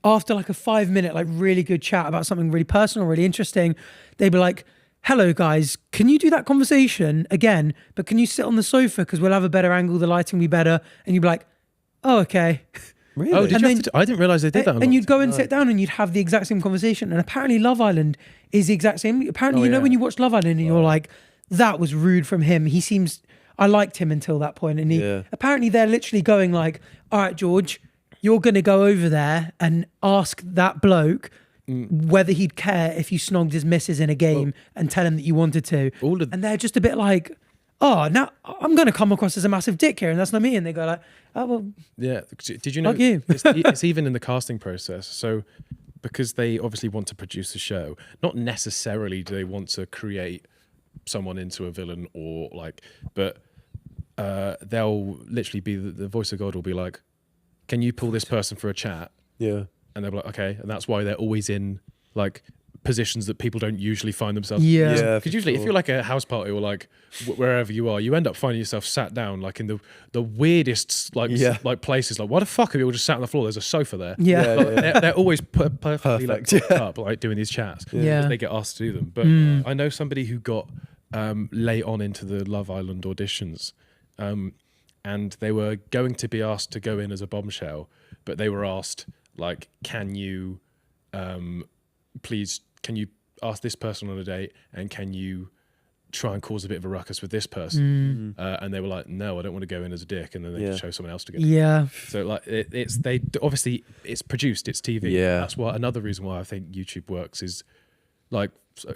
A: after like a 5-minute like really good chat about something really personal, really interesting, they'd be like, hello guys, can you do that conversation again, but can you sit on the sofa because we'll have a better angle, the lighting will be better, and you'd be like, oh okay.
B: Really?
C: Oh, I didn't realise they did that.
A: And you'd go and sit down and you'd have the exact same conversation. And apparently Love Island is the exact same. Apparently, when you watch Love Island and you're like, that was rude from him. I liked him until that point. And apparently they're literally going like, all right, George, you're going to go over there and ask that bloke whether he'd care if you snogged his missus in a game and tell him that you wanted to. And they're just a bit like, oh, now I'm going to come across as a massive dick here, and that's not me. And they go like, oh, well.
C: Yeah. Did you know?
A: Fuck you.
C: It's even in the casting process. So because they obviously want to produce a show, not necessarily do they want to create someone into a villain but they'll literally be the voice of God will be like, can you pull this person for a chat?
B: Yeah.
C: And they'll be like, okay. And that's why they're always in like positions that people don't usually find themselves.
A: Yeah.
C: Because usually if you're like a house party or like wherever you are, you end up finding yourself sat down like in the weirdest like places. Like, why the fuck are we all just sat on the floor? There's a sofa there.
A: Yeah.
C: Like, they're always perfectly like
B: Perfect.
C: up, like doing these chats.
A: Yeah.
C: They get asked to do them. But I know somebody who got late on into the Love Island auditions, and they were going to be asked to go in as a bombshell, but they were asked like, can you please, can you ask this person on a date, and can you try and cause a bit of a ruckus with this person? And they were like, no, I don't want to go in as a dick, and then they just show someone else to go.
A: Yeah.
C: So like they obviously it's produced, it's TV.
B: Yeah.
C: That's why another reason why I think YouTube works is like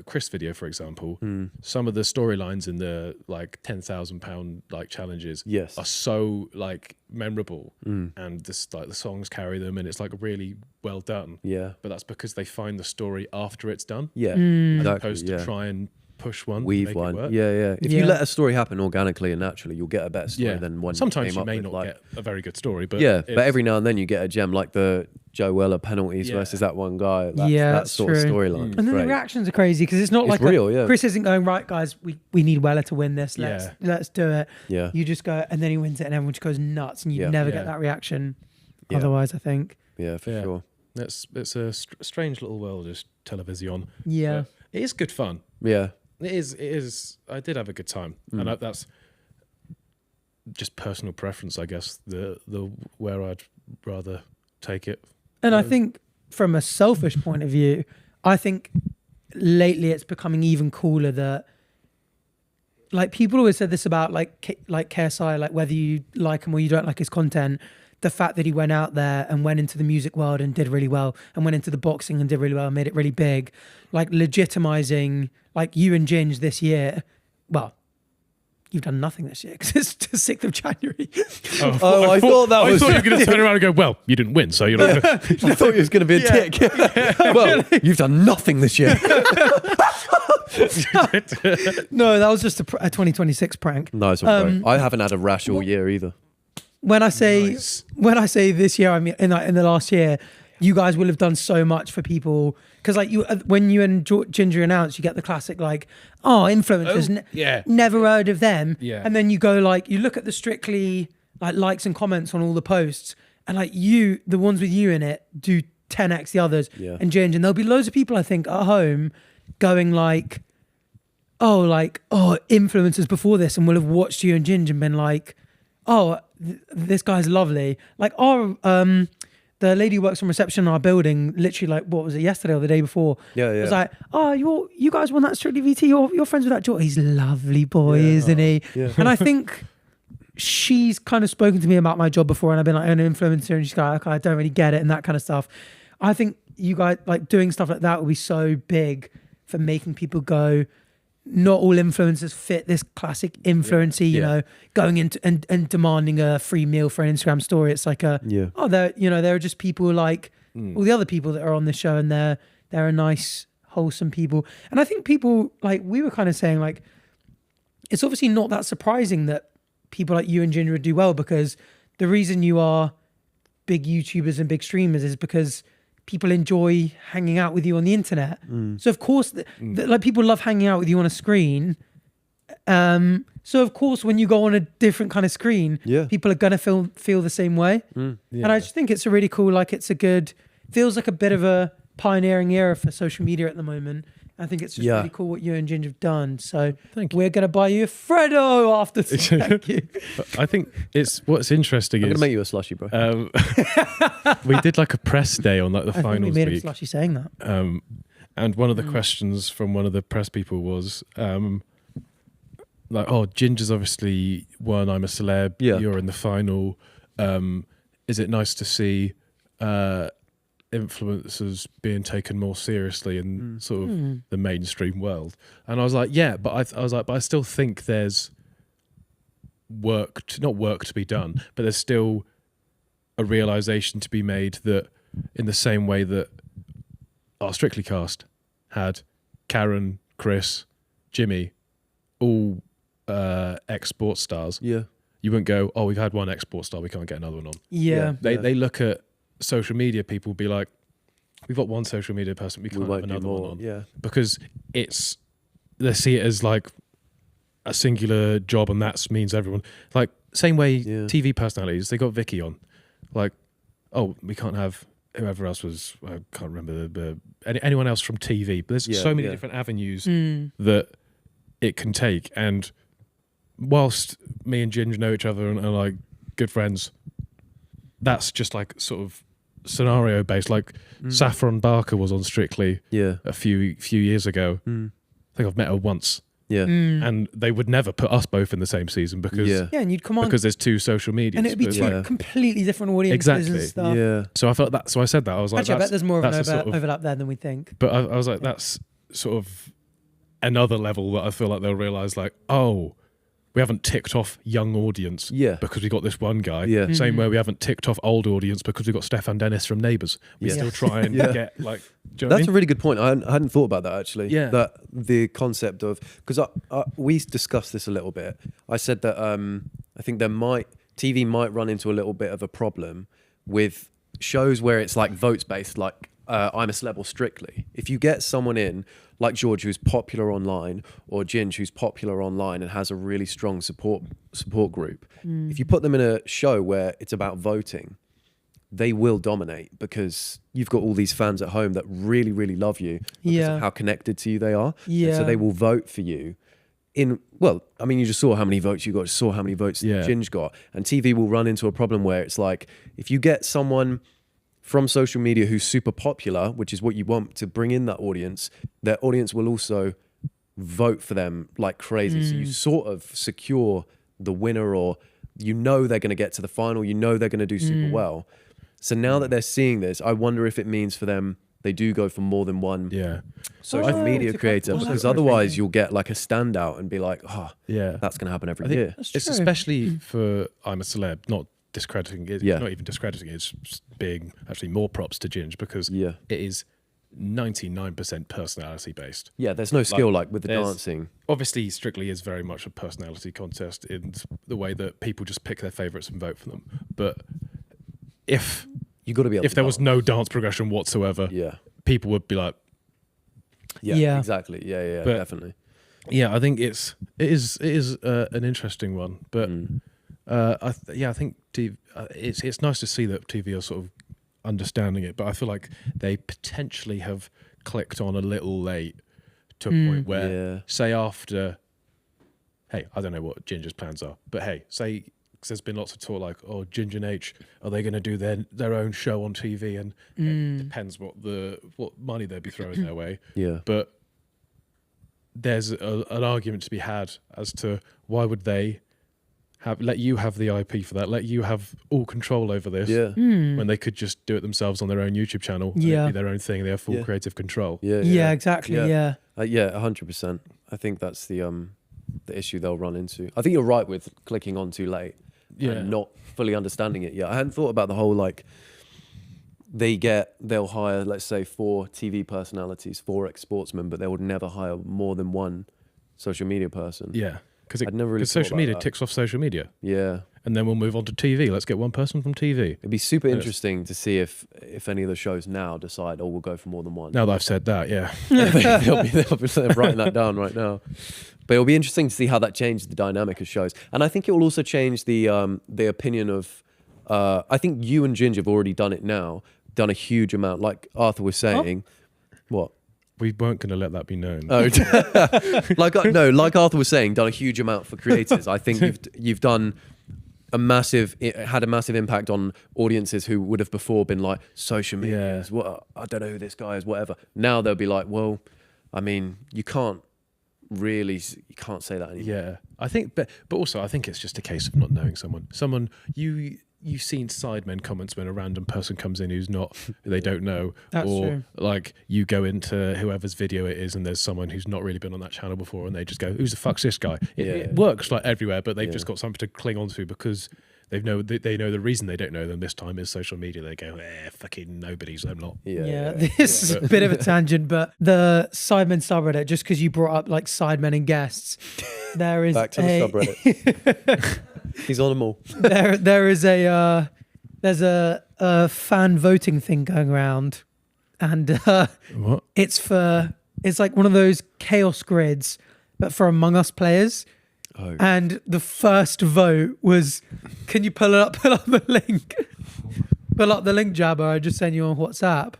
C: Chris video, for example. Some of the storylines in the like £10,000 like challenges are so like memorable, and this like the songs carry them, and it's like really well done.
B: Yeah.
C: But that's because they find the story after it's done.
B: Yeah.
C: As
B: Exactly,
C: opposed to try and push one,
B: weave
C: make
B: one.
C: It work.
B: Yeah. If you let a story happen organically and naturally, you'll get a better story than one.
C: Sometimes you
B: up
C: may
B: with,
C: not
B: like,
C: get a very good story, but
B: but every now and then you get a gem, like the Joe Weller penalties versus that one guy. That sort of storyline.
A: And then the reactions are crazy because it's not like
B: real.
A: Chris isn't going, right, guys, we need Weller to win this. Let's do it.
B: Yeah.
A: You just go, and then he wins it, and everyone just goes nuts, and you never get that reaction.
B: Yeah.
A: Otherwise, I think.
B: Yeah, for sure.
C: It's a strange little world, is television.
A: Yeah.
C: It is good fun.
B: Yeah.
C: It is. I did have a good time, and that's just personal preference, I guess. The where I'd rather take it.
A: And I think from a selfish point of view, I think lately it's becoming even cooler that, like, people always said this about like KSI, like whether you like him or you don't like his content. The fact that he went out there and went into the music world and did really well, and went into the boxing and did really well and made it really big, like legitimizing like you and Ginge this year. Well, you've done nothing this year because it's the 6th of January.
B: I thought that was...
C: I thought you were going to turn around and go, well, you didn't win, so you're not going to...
B: I thought it was going to be a tick. Well, you've done nothing this year.
A: No, that was just a 2026 prank.
B: Nice one, bro. I haven't had a rash all year either.
A: When I say this year, I mean in the last year, you guys will have done so much for people, because like when you and Ginger announced, you get the classic like, influencers, never heard of them, and then you go like, you look at the Strictly like likes and comments on all the posts, and like the ones with you in it do 10x the others, and Ginger, and there'll be loads of people I think at home going like, influencers before this, and will have watched you and Ginger and been like, this guy's lovely. Like the lady who works on reception in our building, literally like, what was it, yesterday or the day before? It was like, you guys won that Strictly VT. You're friends with that George. He's a lovely boy, isn't he? Yeah. And I think she's kind of spoken to me about my job before, and I've been like an influencer, and she's like, okay, I don't really get it, and that kind of stuff. I think you guys like doing stuff like that will be so big for making people go, not all influencers fit this classic influencer, you know, going into and demanding a free meal for an Instagram story. It's like there are just people like all the other people that are on this show, and they're a nice, wholesome people. And I think people, like we were kind of saying, like, it's obviously not that surprising that people like you and Ginger would do well, because the reason you are big YouTubers and big streamers is because people enjoy hanging out with you on the internet. So of course, like people love hanging out with you on a screen. So of course, when you go on a different kind of screen, people are gonna feel the same way. And I just think it's a really cool, like feels like a bit of a pioneering era for social media at the moment. I think it's just really cool what you and Ginger have done. So we're going to buy you a Freddo after. Thank you.
C: I think what's interesting
B: I'm going to make you a slushy, bro.
C: We did like a press day on like the finals
A: week. We made
C: week.
A: a slushy saying that.
C: And one of the questions from one of the press people was like, Ginger's obviously won, I'm a celeb, you're in the final. Is it nice to see influencers being taken more seriously in sort of the mainstream world? And I was like, but I still think there's not work to be done, but there's still a realization to be made that in the same way that our Strictly cast had Karen, Chris, Jimmy, all ex-sports stars, you wouldn't go, oh, we've had one export star, we can't get another one on.
A: Yeah.
C: They look at social media, people be like, we've got one social media person, we can't have another one on.
B: Yeah.
C: Because they see it as like a singular job, and that means everyone. Like, same way TV personalities, they got Vicky on. Like, oh, we can't have whoever else was, I can't remember, anyone else from TV. But there's so many different avenues that it can take. And whilst me and Ginge know each other and are like good friends, that's just like sort of scenario based. Like Saffron Barker was on Strictly a few years ago. I think I've met her once.
B: Yeah.
C: And they would never put us both in the same season because
A: and you'd come on
C: because there's two social medias.
A: and it'd be two completely different audiences and stuff.
B: Yeah.
C: So I felt that. So I said that. I was like,
A: Actually, I bet there's more of an
C: sort of
A: overlap there than we think.
C: But I was like, that's sort of another level that I feel like they'll realise, like, oh, we haven't ticked off young audience because we got this one guy.
B: Yeah.
C: Same way we haven't ticked off old audience because we got Stefan Dennis from Neighbours. We still try and get like. Do you know what I
B: That's
C: mean?
B: a really good point. I hadn't thought about that actually.
C: Yeah.
B: That the concept of, because we discussed this a little bit. I said that I think TV might run into a little bit of a problem with shows where it's like votes based, like I'm a Celeb or Strictly. If you get someone in like George who's popular online, or Ginge who's popular online and has a really strong support group, if you put them in a show where it's about voting, they will dominate because you've got all these fans at home that really, really love you because of how connected to you they are.
A: Yeah.
B: And so they will vote for you. You just saw how many votes you got, saw how many votes Ginge got. And TV will run into a problem where it's like, if you get someone from social media who's super popular, which is what you want to bring in that audience, their audience will also vote for them like crazy. So you sort of secure the winner, or they're going to get to the final, they're going to do super well. So now that they're seeing this, I wonder if it means for them they do go for more than one social media creator, because otherwise you'll get like a standout and be like, that's going to happen every year.
C: It's especially for I'm a Celeb, not discrediting it, not even discrediting it, it's being actually more props to Ginge, because it is 99% personality based.
B: Yeah, there's no skill like with the dancing.
C: Obviously, Strictly is very much a personality contest in the way that people just pick their favourites and vote for them. But if there was no dance progression whatsoever, people would be like,
B: exactly, but, definitely.
C: Yeah, I think it is an interesting one, but I think TV, it's nice to see that TV are sort of understanding it, but I feel like they potentially have clicked on a little late to a point where, say after, hey, I don't know what Ginger's plans are, but hey, say, because there's been lots of talk like, oh, Ginger and H, are they going to do their own show on TV? And it depends what money they'd be throwing their way. Yeah, but there's an argument to be had as to why would they let you have the IP for that, let you have all control over this, when they could just do it themselves on their own YouTube channel, and it'd be their own thing, they have full creative control.
A: Exactly.
B: 100%. I think that's the issue they'll run into. I think you're right with clicking on too late and not fully understanding it yet. I hadn't thought about the whole, like, they'll hire, let's say, 4 TV personalities, 4 ex-sportsmen, but they would never hire more than one social media person.
C: Yeah. Because social media ticks off social media. Yeah. And then we'll move on to TV. Let's get one person from TV.
B: It'd be super interesting to see if any of the shows now decide, we'll go for more than one.
C: Now that I've said that,
B: they'll be writing that down right now. But it'll be interesting to see how that changes the dynamic of shows. And I think it will also change the opinion of, I think you and Ginge have already done it now, done a huge amount. Like Arthur was saying, what?
C: We weren't going to let that be known.
B: Oh, like Arthur was saying, done a huge amount for creators. I think you've done had a massive impact on audiences who would have before been like, social media, I don't know who this guy is, whatever. Now they'll be like, well, I mean, you can't say that anymore.
C: Yeah, I think, but also I think it's just a case of not knowing someone. You've seen sidemen comments when a random person comes in who they don't know.
A: That's true.
C: Like you go into whoever's video it is and there's someone who's not really been on that channel before and they just go, who's the fuck's this guy? It works like everywhere, but they've just got something to cling on to because they know the reason they don't know them this time is social media. They go, fucking nobody's, I'm not.
A: This is a bit of a tangent, but the Sidemen subreddit, just because you brought up like Sidemen and guests, there is
B: back to the subreddit. He's on them all.
A: There's a fan voting thing going around, and
C: What?
A: it's like one of those chaos grids, but for Among Us players.
B: Oh.
A: And the first vote was, can you pull up the link? Pull up the link, Jabba. I just sent you on WhatsApp.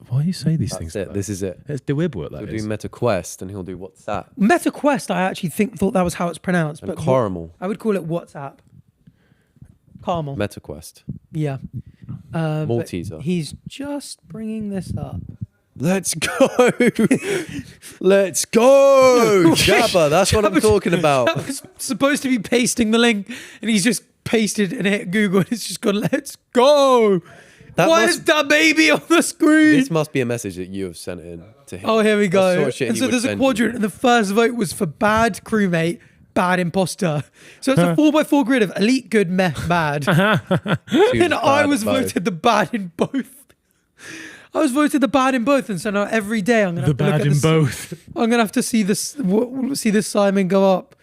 C: Why do you say these
B: That's
C: things?
B: it. This is it.
C: It's Dewibwood, that
B: He'll
C: is.
B: do MetaQuest and he'll do WhatsApp.
A: MetaQuest, I actually thought that was how it's pronounced,
B: And
A: but
B: Caramel.
A: I would call it WhatsApp. Caramel.
B: MetaQuest.
A: Yeah. But
B: Malteser.
A: he's just bringing this up.
B: Let's go. Let's go. Jabba, that's what I'm talking about.
A: I was supposed to be pasting the link, and he's just pasted and hit Google, and it's just gone, let's go. Why is that baby on the screen?
B: This must be a message that you have sent in to him.
A: Oh, here we
B: That
A: go.
B: sort of shit
A: And
B: he
A: so
B: would
A: there's a
B: send
A: quadrant,
B: you.
A: and the first vote was for bad crewmate, bad imposter. So it's a 4x4 grid of elite, good, meh, bad. And I was voted the bad in both. I was voted the bad in both, and so now every day I'm gonna have to look at this.
C: both.
A: I'm gonna have to see this Simon go up.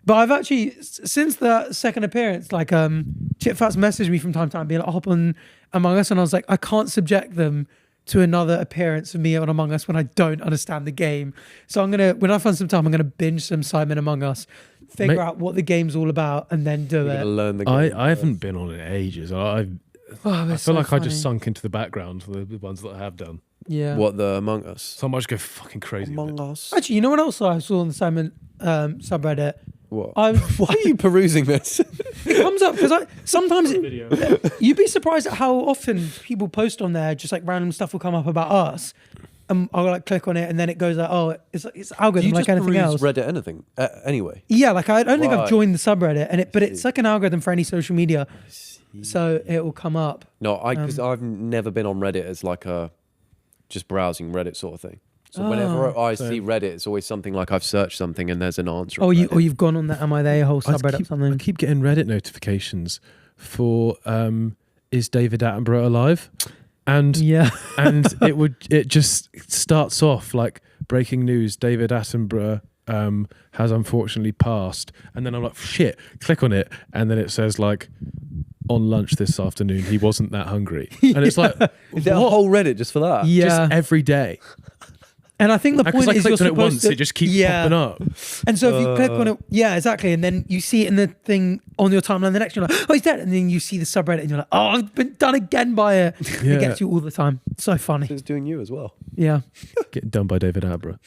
A: But I've actually, since the second appearance, like Chipfat's messaged me from time to time, being like, hop on Among Us, and I was like, I can't subject them to another appearance of me on Among Us when I don't understand the game. So when I find some time, I'm gonna binge some Simon Among Us, figure out what the game's all about, and then do
B: You're
A: it.
B: gonna learn the game
C: I haven't been on it in ages. I feel
A: so
C: like I
A: funny.
C: just sunk into the background for the ones that I have done.
A: Yeah.
B: What, the Among Us?
C: So I might just go fucking crazy. with it.
B: Among Us?
A: Actually, you know what else I saw on the Simon subreddit?
B: What?
A: I
B: Why are you perusing this?
A: It comes up because sometimes you'd be surprised at how often people post on there, just like random stuff will come up about us, and I'll like click on it, and then it goes like, oh, it's algorithm
B: you
A: like
B: just
A: anything else.
B: Reddit anything anyway?
A: Yeah, like I don't think I've
B: Right.
A: joined the subreddit, but it's like an algorithm for any social media, so it will come up.
B: No, because I've never been on Reddit as like a just browsing Reddit sort of thing. So whenever I see Reddit, it's always something like I've searched something and there's an answer. on Reddit.
A: You've gone on the Am I There whole subreddit or
C: I
A: something.
C: keep getting Reddit notifications for is David Attenborough alive? And
A: Yeah.
C: and it just starts off like breaking news: David Attenborough has unfortunately passed, and then I'm like, shit, click on it, and then it says like, on lunch this afternoon he wasn't that hungry, and it's like,
B: Is there a whole Reddit just for that?
A: Yeah.
C: just every day.
A: And I think the
C: Because
A: point
C: I
A: is you're
C: clicked on it
A: supposed
C: once,
A: to,
C: it just keeps popping up.
A: And so if you click on it, yeah, exactly, and then you see it in the thing on your timeline the next, you're like, oh, he's dead, and then you see the subreddit, and you're like, oh, I've been done again by it.
C: Yeah.
A: It gets you all the time. So funny.
B: It's doing you as well.
A: Yeah,
C: Getting done by David Attenborough.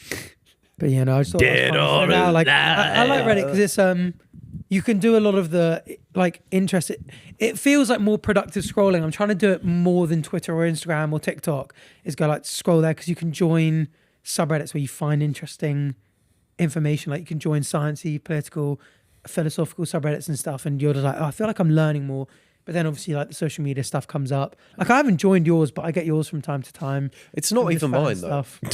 A: but yeah, no, I just thought that was funny. So now, like, I like Reddit because it's you can do a lot of the like interest. It feels like more productive scrolling. I'm trying to do it more than Twitter or Instagram or TikTok. Is go like scroll there because you can join subreddits where you find interesting information. Like you can join sciencey, political, philosophical subreddits and stuff, and you're just like, oh, I feel like I'm learning more. But then obviously like the social media stuff comes up. Like I haven't joined yours, but I get yours from time to time.
B: It's not
A: And just
B: even
A: fan
B: mine
A: stuff.
B: though.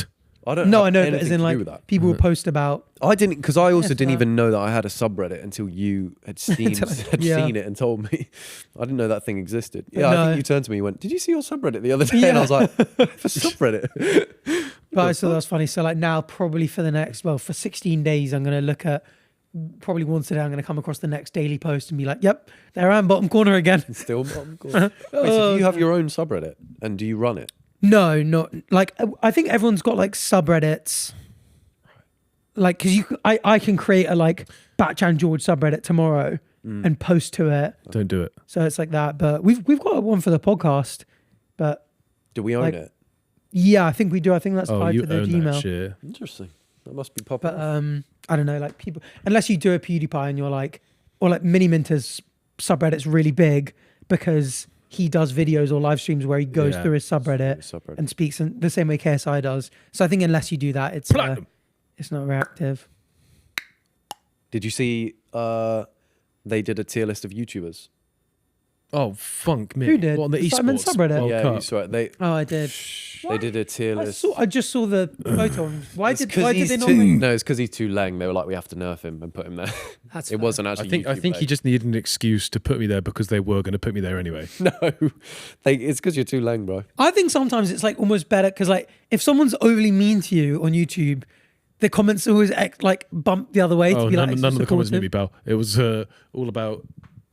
B: I don't.
A: No,
B: have
A: I know, but
B: anything
A: as in
B: to do
A: like
B: with that.
A: people will post about.
B: I didn't, because I also
A: Yes,
B: didn't
A: that.
B: even know that I had a subreddit until you had seen
A: Yeah.
B: seen it and told me. I didn't know that thing existed. Yeah, I
A: No.
B: think you turned to me and went, "Did you see your subreddit the other day?" And I was like, "For subreddit."
A: But I thought that was funny. So like now, probably for the next, for 16 days, I'm going to look at, probably once a day, I'm going to come across the next daily post and be like, yep, there I am, bottom corner again.
B: Still, bottom corner. Wait, so do you have your own subreddit and do you run it?
A: No, not like, I think everyone's got like subreddits. Like, cause I can create a like Batchan George subreddit tomorrow and post to it.
C: Don't do it.
A: So it's like that. But we've got one for the podcast, but
B: Do we own
A: Like,
B: it?
A: yeah, I think we do. I think that's
C: Oh,
A: tied
C: you
A: to the
C: own
A: Gmail.
C: that shit.
B: Interesting. That must be popular.
A: But I don't know, like people, unless you do a PewDiePie and you're like, or like Mini Minter's subreddit's really big because he does videos or live streams where he goes
C: Yeah.
A: through his subreddit and speaks in the same way KSI does. So I think unless you do that, it's not reactive.
B: Did you see they did a tier list of YouTubers?
C: Oh, funk me.
A: Who did?
C: What, on the
A: Simon
C: esports
A: subreddit?
C: World
B: Yeah,
C: Cup?
B: you saw it.
A: Oh, I did.
B: They did a tier list.
A: I just saw the photo. Why did they
B: he's
A: not?
B: too, no, it's because he's too lame. They were like, we have to nerf him and put him there.
A: That's
B: It
A: fair.
B: wasn't
C: I
B: actually.
C: think
B: YouTube
C: he just needed an excuse to put me there because they were going to put me there anyway.
B: No, it's because you're too lame, bro.
A: I think sometimes it's like almost better because like if someone's overly mean to you on YouTube, the comments always like bump the other way to
C: Oh,
A: be
C: none
A: like
C: of the comments made
A: supportive.
C: me bow. It was all about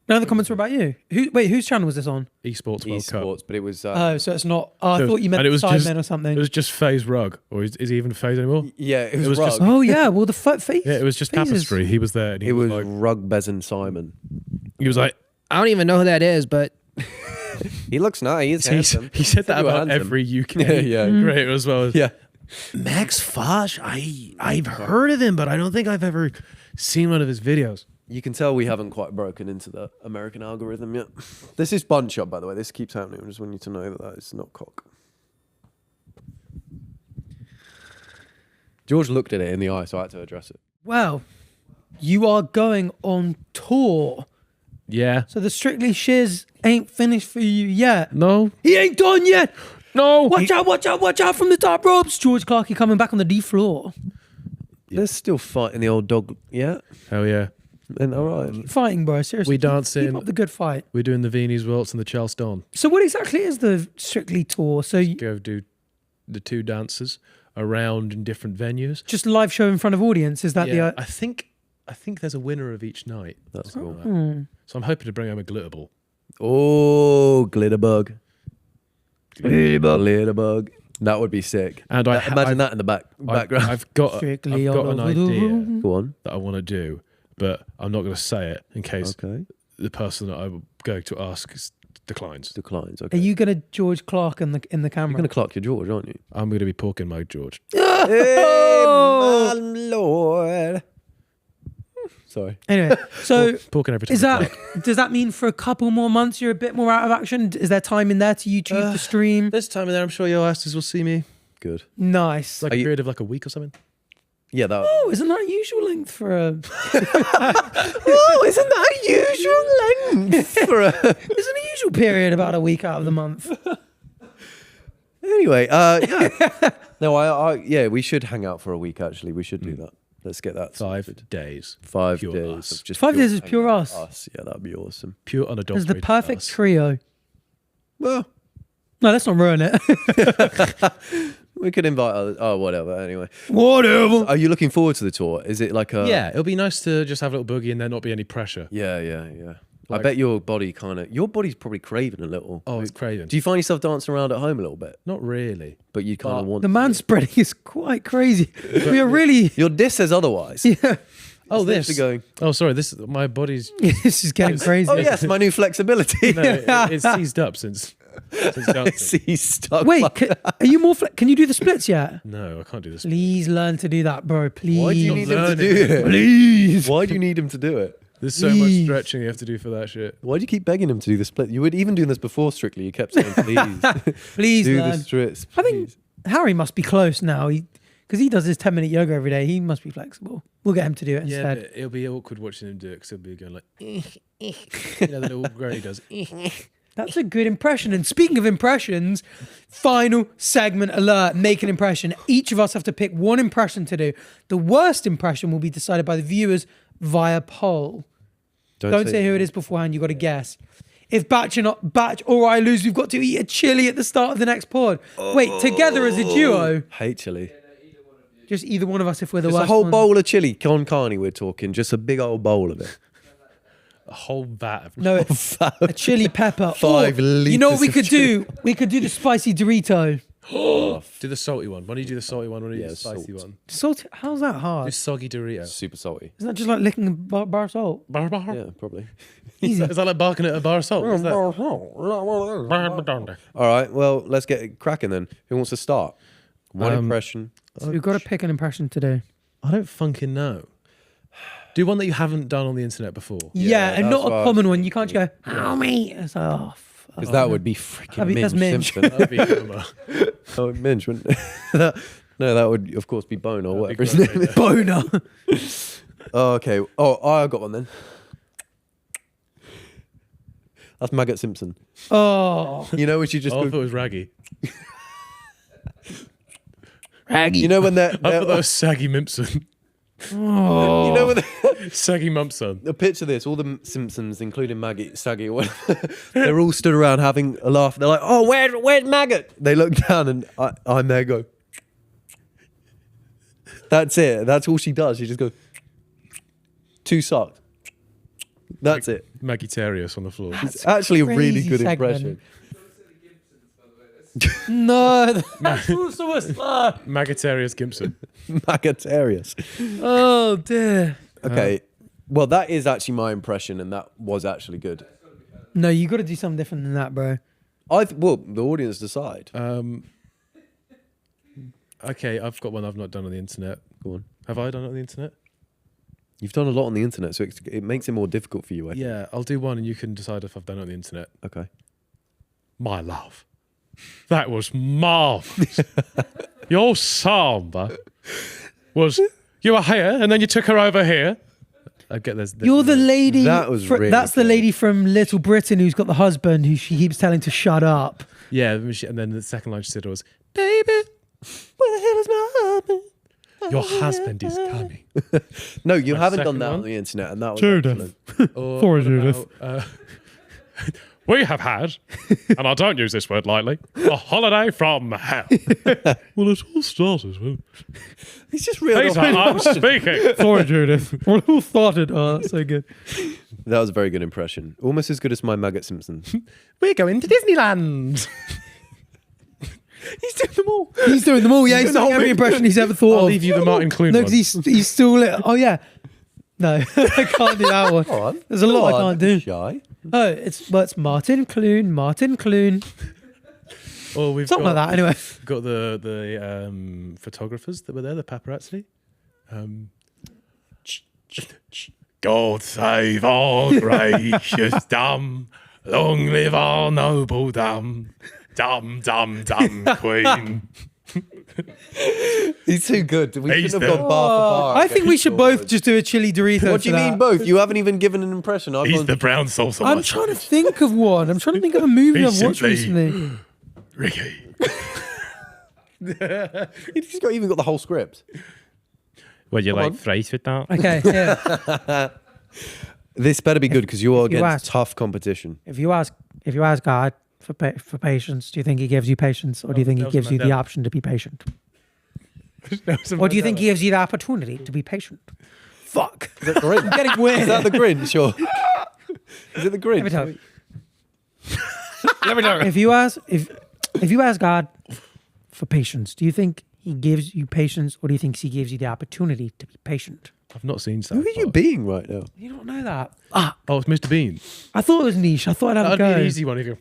A: None of the comments were about you. Whose channel was this on?
C: Esports World Cup.
B: Esports, but it was.
A: Oh, so it's not. Oh, I
C: So-
A: thought you meant
C: and it was
A: Sidemen
C: just-
A: or something.
C: It was just FaZe Rug, or is he even FaZe anymore?
B: Yeah, it was,
C: was
B: Rug.
C: just-
A: Oh yeah, well the face.
C: Yeah, it was just
A: Phases.
C: Tapestry. He was there, and he
B: It was
C: like,
B: Rug Bezin Simon.
C: he was like,
D: I don't even know who that is, but
B: He looks nice.
C: he said that
B: You were
C: about
B: handsome.
C: every UK
B: Yeah.
C: creator as well.
B: Yeah.
C: Max Fosh, I've heard of him, but I don't think I've ever seen one of his videos.
B: You can tell we haven't quite broken into the American algorithm yet. This is bunch up, by the way. This keeps happening. I just want you to know that is not cock. George looked at it in the eye, so I had to address it.
A: Well, you are going on tour,
C: Yeah.
A: so the Strictly Shiz ain't finished for you yet.
C: No.
A: He ain't done yet.
C: No.
A: Watch out! Watch out! Watch out from the top ropes. George Clarkey coming back on the D floor,
B: There's still fighting the old dog. Yeah.
C: Hell yeah.
B: And all right.
A: fighting, bro. Seriously,
C: We
A: keep
C: dancing.
A: up the good fight.
C: We're doing the Viennese waltz and the Charleston.
A: So, what exactly is the Strictly tour? So,
C: Go do the two dances around in different venues.
A: just live show in front of audience? Is that
C: Yeah,
A: the?
C: I think there's a winner of each night.
B: That's
C: Something
B: cool.
C: like that. So I'm hoping to bring home a glitter ball.
B: Oh, glitterbug. Glitterbug. That would be sick.
C: And
B: Imagine that in the background.
C: I've got
A: Strictly
C: an
A: all over the
C: idea
A: room.
B: Go on.
C: that I want to do, but I'm not going to say it in case
B: Okay.
C: the person that I'm going to ask declines.
B: Declines.
A: Are
B: Okay.
A: you gonna George Clark in the
B: You're
A: camera?
B: going to Clark your George, aren't you?
C: I'm going to be porking my George.
B: Hey, my lord. Sorry.
A: Anyway, so
C: Porking every time.
A: is
C: I
A: that
C: clap.
A: does that mean for a couple more months you're a bit more out of action? Is there time in there to YouTube to stream?
C: This time of there, I'm sure your asses will see me.
B: Good.
A: Nice.
C: It's like
B: Are
C: a
B: you-
C: period of like a week or something.
B: Yeah, that.
A: Oh, isn't that usual length for a?
B: Oh, isn't that usual length for a?
A: Isn't a usual period about a week out of the month?
B: Anyway, yeah. No, yeah, we should hang out for a week. Actually, we should do that. Let's get that
C: 5
B: sorted.
C: days.
B: 5
C: Pure
B: days.
C: us.
B: Of just
A: 5 days is
B: hanging
A: pure
B: out
A: us.
B: Us, yeah, that'd be awesome.
C: Pure
A: It's
C: unadulterated.
A: the perfect
C: us.
A: trio.
B: Well,
A: No, let's not ruin it.
B: we could invite others. Oh, whatever. Anyway,
A: Whatever.
B: are you looking forward to the tour? Is it like a?
C: Yeah, it'll be nice to just have a little boogie and there not be any pressure.
B: Yeah. I
C: Like-
B: bet your body's probably craving a little.
C: Oh, it's craving.
B: Do you find yourself dancing around at home a little bit?
C: Not really.
B: But you kind of want.
A: The man spreading is quite crazy. We are really.
B: Your diss says otherwise.
A: Yeah.
C: Oh,
B: It's
C: this.
B: literally going.
C: Oh, sorry. This. My body's.
A: This is getting crazy.
B: Oh yes, my new flexibility.
C: No, it's seized up since dancing.
B: See, stuck.
A: Wait,
B: like-
A: are you more? Can you do the splits yet?
C: No, I can't do this.
A: Please learn to do that, bro. Please.
B: Why do you need him to
C: learning.
B: do it?
A: Please.
B: Why do you need him to do it?
C: There's so much
A: Please.
C: stretching you have to do for that shit.
B: Why do you keep begging him to do the split? You were even doing this before Strictly. You kept saying, please,
A: Please
B: do
A: learn.
B: the strips.
A: I think
B: please."
A: Harry must be close now. Because he does his 10-minute yoga every day. He must be flexible. We'll get him to do it
C: Yeah,
A: instead.
C: but it'll be awkward watching him do it because he'll be going like, you know, the little granny does.
A: That's a good impression. And speaking of impressions, final segment alert, make an impression. Each of us have to pick one impression to do. The worst impression will be decided by the viewers via poll. Don't say who it is beforehand, you've got to guess. If Batch or I lose, we've got to eat a chili at the start of the next pod. Wait, together as a duo?
B: Hate chili.
A: Just either one of us if we're the
B: Just a
A: worst
B: whole
A: one.
B: bowl of chili, con carne we're talking. Just a big old bowl of it.
C: A whole vat of.
A: No, a chili pepper.
B: 5
A: You know what we
B: litres of
A: could do? We could do the spicy Dorito.
C: Do the salty one. Why don't you do the salty one? Why don't you do
B: Yeah,
C: the spicy
B: salt.
C: one?
A: Salt. How's that
C: Do
A: hard?
C: soggy Dorito.
B: Super salty.
A: Isn't that just like licking a bar of salt?
C: Bar.
B: Yeah, probably.
A: Easy.
C: Is that like barking at a bar of salt? Is that?
B: All right, well, let's get it cracking then. Who wants to start? One impression.
A: So we've got to pick an impression today.
C: I don't fucking know. Do one that you haven't done on the internet before.
A: Yeah, and
B: that's
A: not
B: what I
A: a
B: was
A: common one. You can't just go, "How me?" It's like, oh, fuck.
B: Because that would be freaking
A: That's
B: Minge
A: Minge.
B: Simpson.
C: That'd be Homer.
B: Oh, Minge, wouldn't it? No, that would, of course, be Bone or whatever his
C: great,
B: name is.
A: Boner.
B: Oh, okay. Oh, I got one then. That's Maggot Simpson.
A: Oh,
B: You know when she just
C: Oh, I
B: go,
C: thought it was Raggy.
A: Raggy.
B: you know when they're,
C: I thought that was Saggy Mimpson.
B: you know when
C: Saggy Mumpson.
B: the picture of this, all the Simpsons, including Maggie, Saggy, or whatever, they're all stood around having a laugh. They're like, "Oh, where's Maggot?" They look down, and I'm there. Go. That's it. That's all she does. She just goes. 2 sucked. That's it.
C: Maggitarius on the floor.
B: It's actually a really
A: crazy
B: good
A: segment.
B: impression.
A: No, that's also a slur.
C: Maggitarius Gimpson.
B: Maggitarius.
A: Oh dear.
B: Okay. Well, that is actually my impression, and that was actually good.
A: No, you got to do something different than that, bro.
B: Well, the audience decide.
C: Okay, I've got one I've not done on the internet.
B: Go on.
C: Have I done it on the internet?
B: You've done a lot on the internet, so it makes it more difficult for you, I think.
C: Yeah, I'll do one and you can decide if I've done it on the internet.
B: Okay.
C: My love, that was marvellous. Your samba was, you were here and then you took her over here. I get there's
A: You're the lady.
B: That was really
A: That's the
B: good.
A: lady from Little Britain who's got the husband who she keeps telling to shut up.
C: Yeah, and then the second line she said was, baby, where the hell is my husband? Your husband is coming.
B: No, you
C: My
B: haven't done
C: second
B: that
C: one?
B: on the internet, and that was
A: Judith.
B: excellent.
C: Or
A: Poor
C: what
A: Judith.
C: about, we have had, and I don't use this word lightly, a holiday from hell. Well, it all started with...
B: He's just real.
C: Peter, I'm speaking.
A: Sorry, Judith. Well, who started? Oh, that's so good.
B: That was a very good impression. Almost as good as my Maggot Simpson.
C: We're going to Disneyland. He's doing them all.
A: He's doing them all. Yeah, he's
B: the
A: doing
B: whole
A: every
B: thing.
A: impression he's ever thought
C: I'll
A: of.
C: leave you the Martin Clune
A: No,
C: one.
A: because he's still lit. Oh yeah. No, I can't do that one.
B: Go on.
A: There's a lot I can't do.
B: Shy.
A: Oh, it's Martin Clune.
C: Or we've
A: Something
C: got,
A: like that. Anyway.
C: got the photographers that were there, the paparazzi. God save our gracious dumb, long live our noble dumb queen.
B: He's too good. We
C: He's
B: shouldn't have
C: the-
B: gone bar for bar.
A: I think we should both just do a chili Dorito.
B: What do you
A: for
B: mean
A: that.
B: both? You haven't even given an impression. I've
C: He's
B: gone
C: the brown sauce.
A: I'm trying to think of one. I'm trying to think of a movie I've watched
C: Recently.
A: recently.
C: Ricky.
B: He's even got the whole script.
C: Would you
B: Come
C: like
B: on.
C: fries with that?
A: Okay, yeah.
B: This better be good because you are
A: if you
B: against
A: ask-
B: tough competition.
A: If you ask God for patience, do you think He gives you patience, or do you think He
C: Nelson
A: gives you the
C: Mandela.
A: option to be patient? Or do you think He gives you the opportunity to be patient? Fuck.
B: Is that the Grinch?
A: I'm getting weird.
B: Is that the Grinch? Or is it the
A: Let me
B: Grinch?
A: tell you.
C: Let me know.
A: If you ask God for patience, do you think He gives you patience, or do you think He gives you the opportunity to be patient?
C: I've not seen South
B: Who are you
C: Park.
B: being right now?
A: You don't know that.
C: Oh, it's Mr. Bean.
A: I thought it was niche. I thought I'd have a
C: That'd be
A: go.
C: an easy one if you.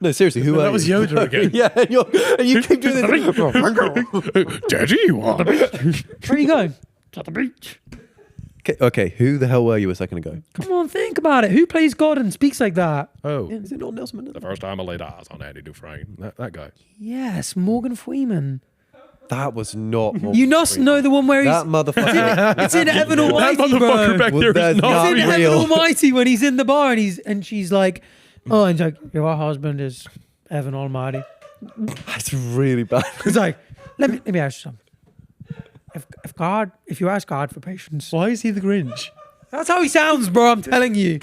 B: No, seriously, who are
C: That was
B: you?
C: Yoda again.
B: Yeah, and you keep doing this.
C: Daddy, you are.
A: Where are you going? To the beach.
B: Okay, who the hell were you a second ago?
A: Come on, think about it. Who plays God and speaks like that?
C: Oh,
B: Is it not Nelson
C: the
B: Mandela?
C: first time I laid eyes on Andy Dufresne. That guy.
A: Yes, Morgan Freeman.
B: That was not.
A: You must know the one where he's.
B: That motherfucker.
A: It's in Heaven Almighty,
C: That
A: bro.
C: motherfucker back
B: Well,
C: there
B: that's
C: is not
B: not
A: It's in
B: real.
A: Heaven Almighty when he's in the bar and she's like, oh, and he's like, your husband is Heaven Almighty.
B: That's really bad.
A: He's like, let me ask you something. If you ask God for patience,
C: Why is he the Grinch?
A: that's how he sounds, bro. I'm telling you.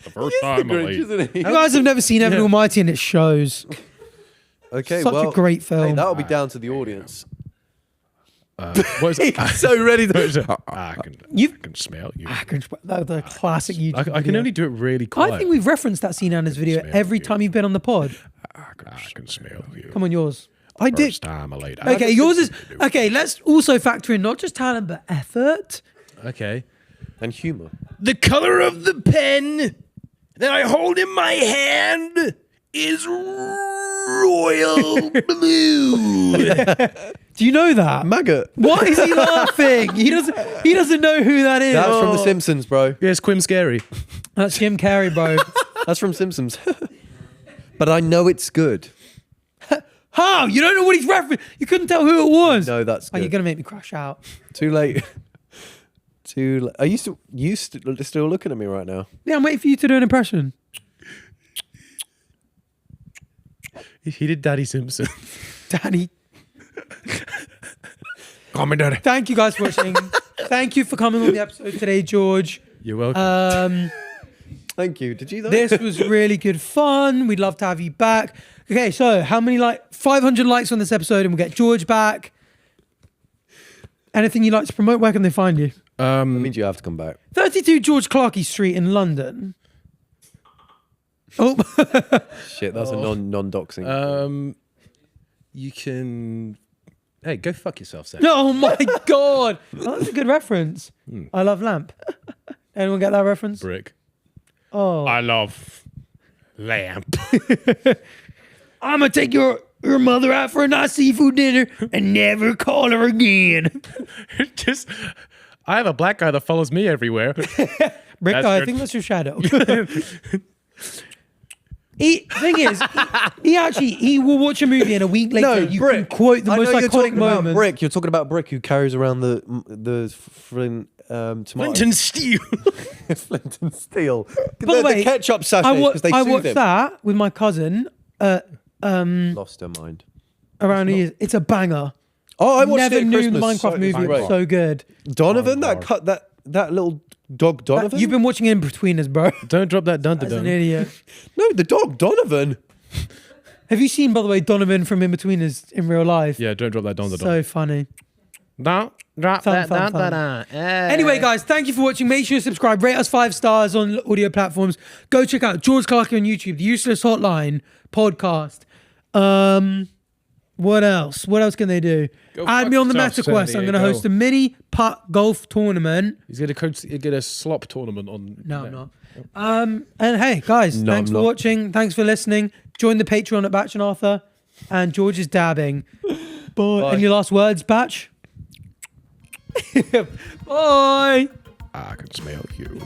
C: The first time I
B: Grinch,
C: laid.
B: isn't he?
A: You guys have never seen Heaven Almighty, and it shows.
B: Okay,
A: Such
B: well,
A: a great film.
B: hey, that'll be down to the audience.
C: What is it?
B: He's so ready to.
C: I can smell you.
A: The classic YouTube.
C: I can
A: video.
C: only do it really quiet.
A: I think we've referenced that scene in this video
C: Smell
A: every
C: you.
A: time you've been on the pod.
C: I can smell you.
A: Come on, yours.
B: I did.
C: First time I laid eyes.
A: Okay, yours is okay. Let's also factor in not just talent but effort.
C: Okay.
B: And humour.
C: The color of the pen that I hold in my hand is royal blue.
A: Do you know that?
B: Maggot.
A: Why is he laughing? He doesn't know who that is.
B: That's from The Simpsons, bro.
C: Yes, Quim Scary.
A: That's Jim Carrey, bro.
B: That's from Simpsons. But I know it's good.
A: How? You don't know what he's referencing? You couldn't tell who it was.
B: No, that's
A: Oh, you're
B: good.
A: gonna make me crash out.
B: Too late. Too late. Are you still looking at me right now?
A: Yeah, I'm waiting for you to do an impression.
C: He did Daddy Simpson.
A: Danny.
C: Call me Daddy.
A: Thank you guys for watching. Thank you for coming on the episode today, George.
C: You're welcome.
B: Thank you. Did you though?
A: This was really good fun. We'd love to have you back. Okay, so how many 500 likes on this episode and we'll get George back. Anything you'd like to promote? Where can they find you?
B: That means you have to come back.
A: 32 George Clarkey Street in London. Oh.
B: Shit, that's a non-doxing.
C: You can... Hey, go fuck yourself, Sam.
A: Oh my God. Oh, that's a good reference. I love lamp. Anyone get that reference?
C: Brick.
A: Oh.
C: I love lamp.
A: I'm going to take your mother out for a nice seafood dinner and never call her again.
C: Just... I have a black guy that follows me everywhere.
A: Brick, I think that's your shadow. Thing is, he will watch a movie and a week later you can quote the most iconic moment.
B: Brick, you're talking about Brick, who carries around the Flint
C: Flint and steel.
B: Flint and steel.
A: By the way,
B: the ketchup sachets because they
A: I
B: sued
A: watched
B: him.
A: that with my cousin.
B: Lost her mind.
A: Around New Year's. It's a banger.
B: Oh, I watched
A: Never
B: it at
A: knew the
B: Christmas.
A: Minecraft movie was so good.
B: Donovan, that little dog Donovan.
A: You've been watching In Between Us, bro.
C: Don't drop that dun
A: As an idiot.
B: No, the dog Donovan.
A: Have you seen, by the way, Donovan from In Between Us in real life?
C: Yeah, don't drop that dun.
A: So funny.
C: Don't drop
A: Fun. Anyway, guys, thank you for watching. Make sure you subscribe. Rate us 5 stars on audio platforms. Go check out George Clarkey on YouTube, the Useless Hotline podcast. What else? What else can they do? Add me on the Meta Quest. I'm going to host a mini putt golf tournament.
C: He's going to get a slop tournament on.
A: No, I'm not. And hey, guys, thanks for watching. Thanks for listening. Join the Patreon at Batch and Arthur. And George is dabbing. Bye. And your last words, Batch? Bye.
C: I can smell you.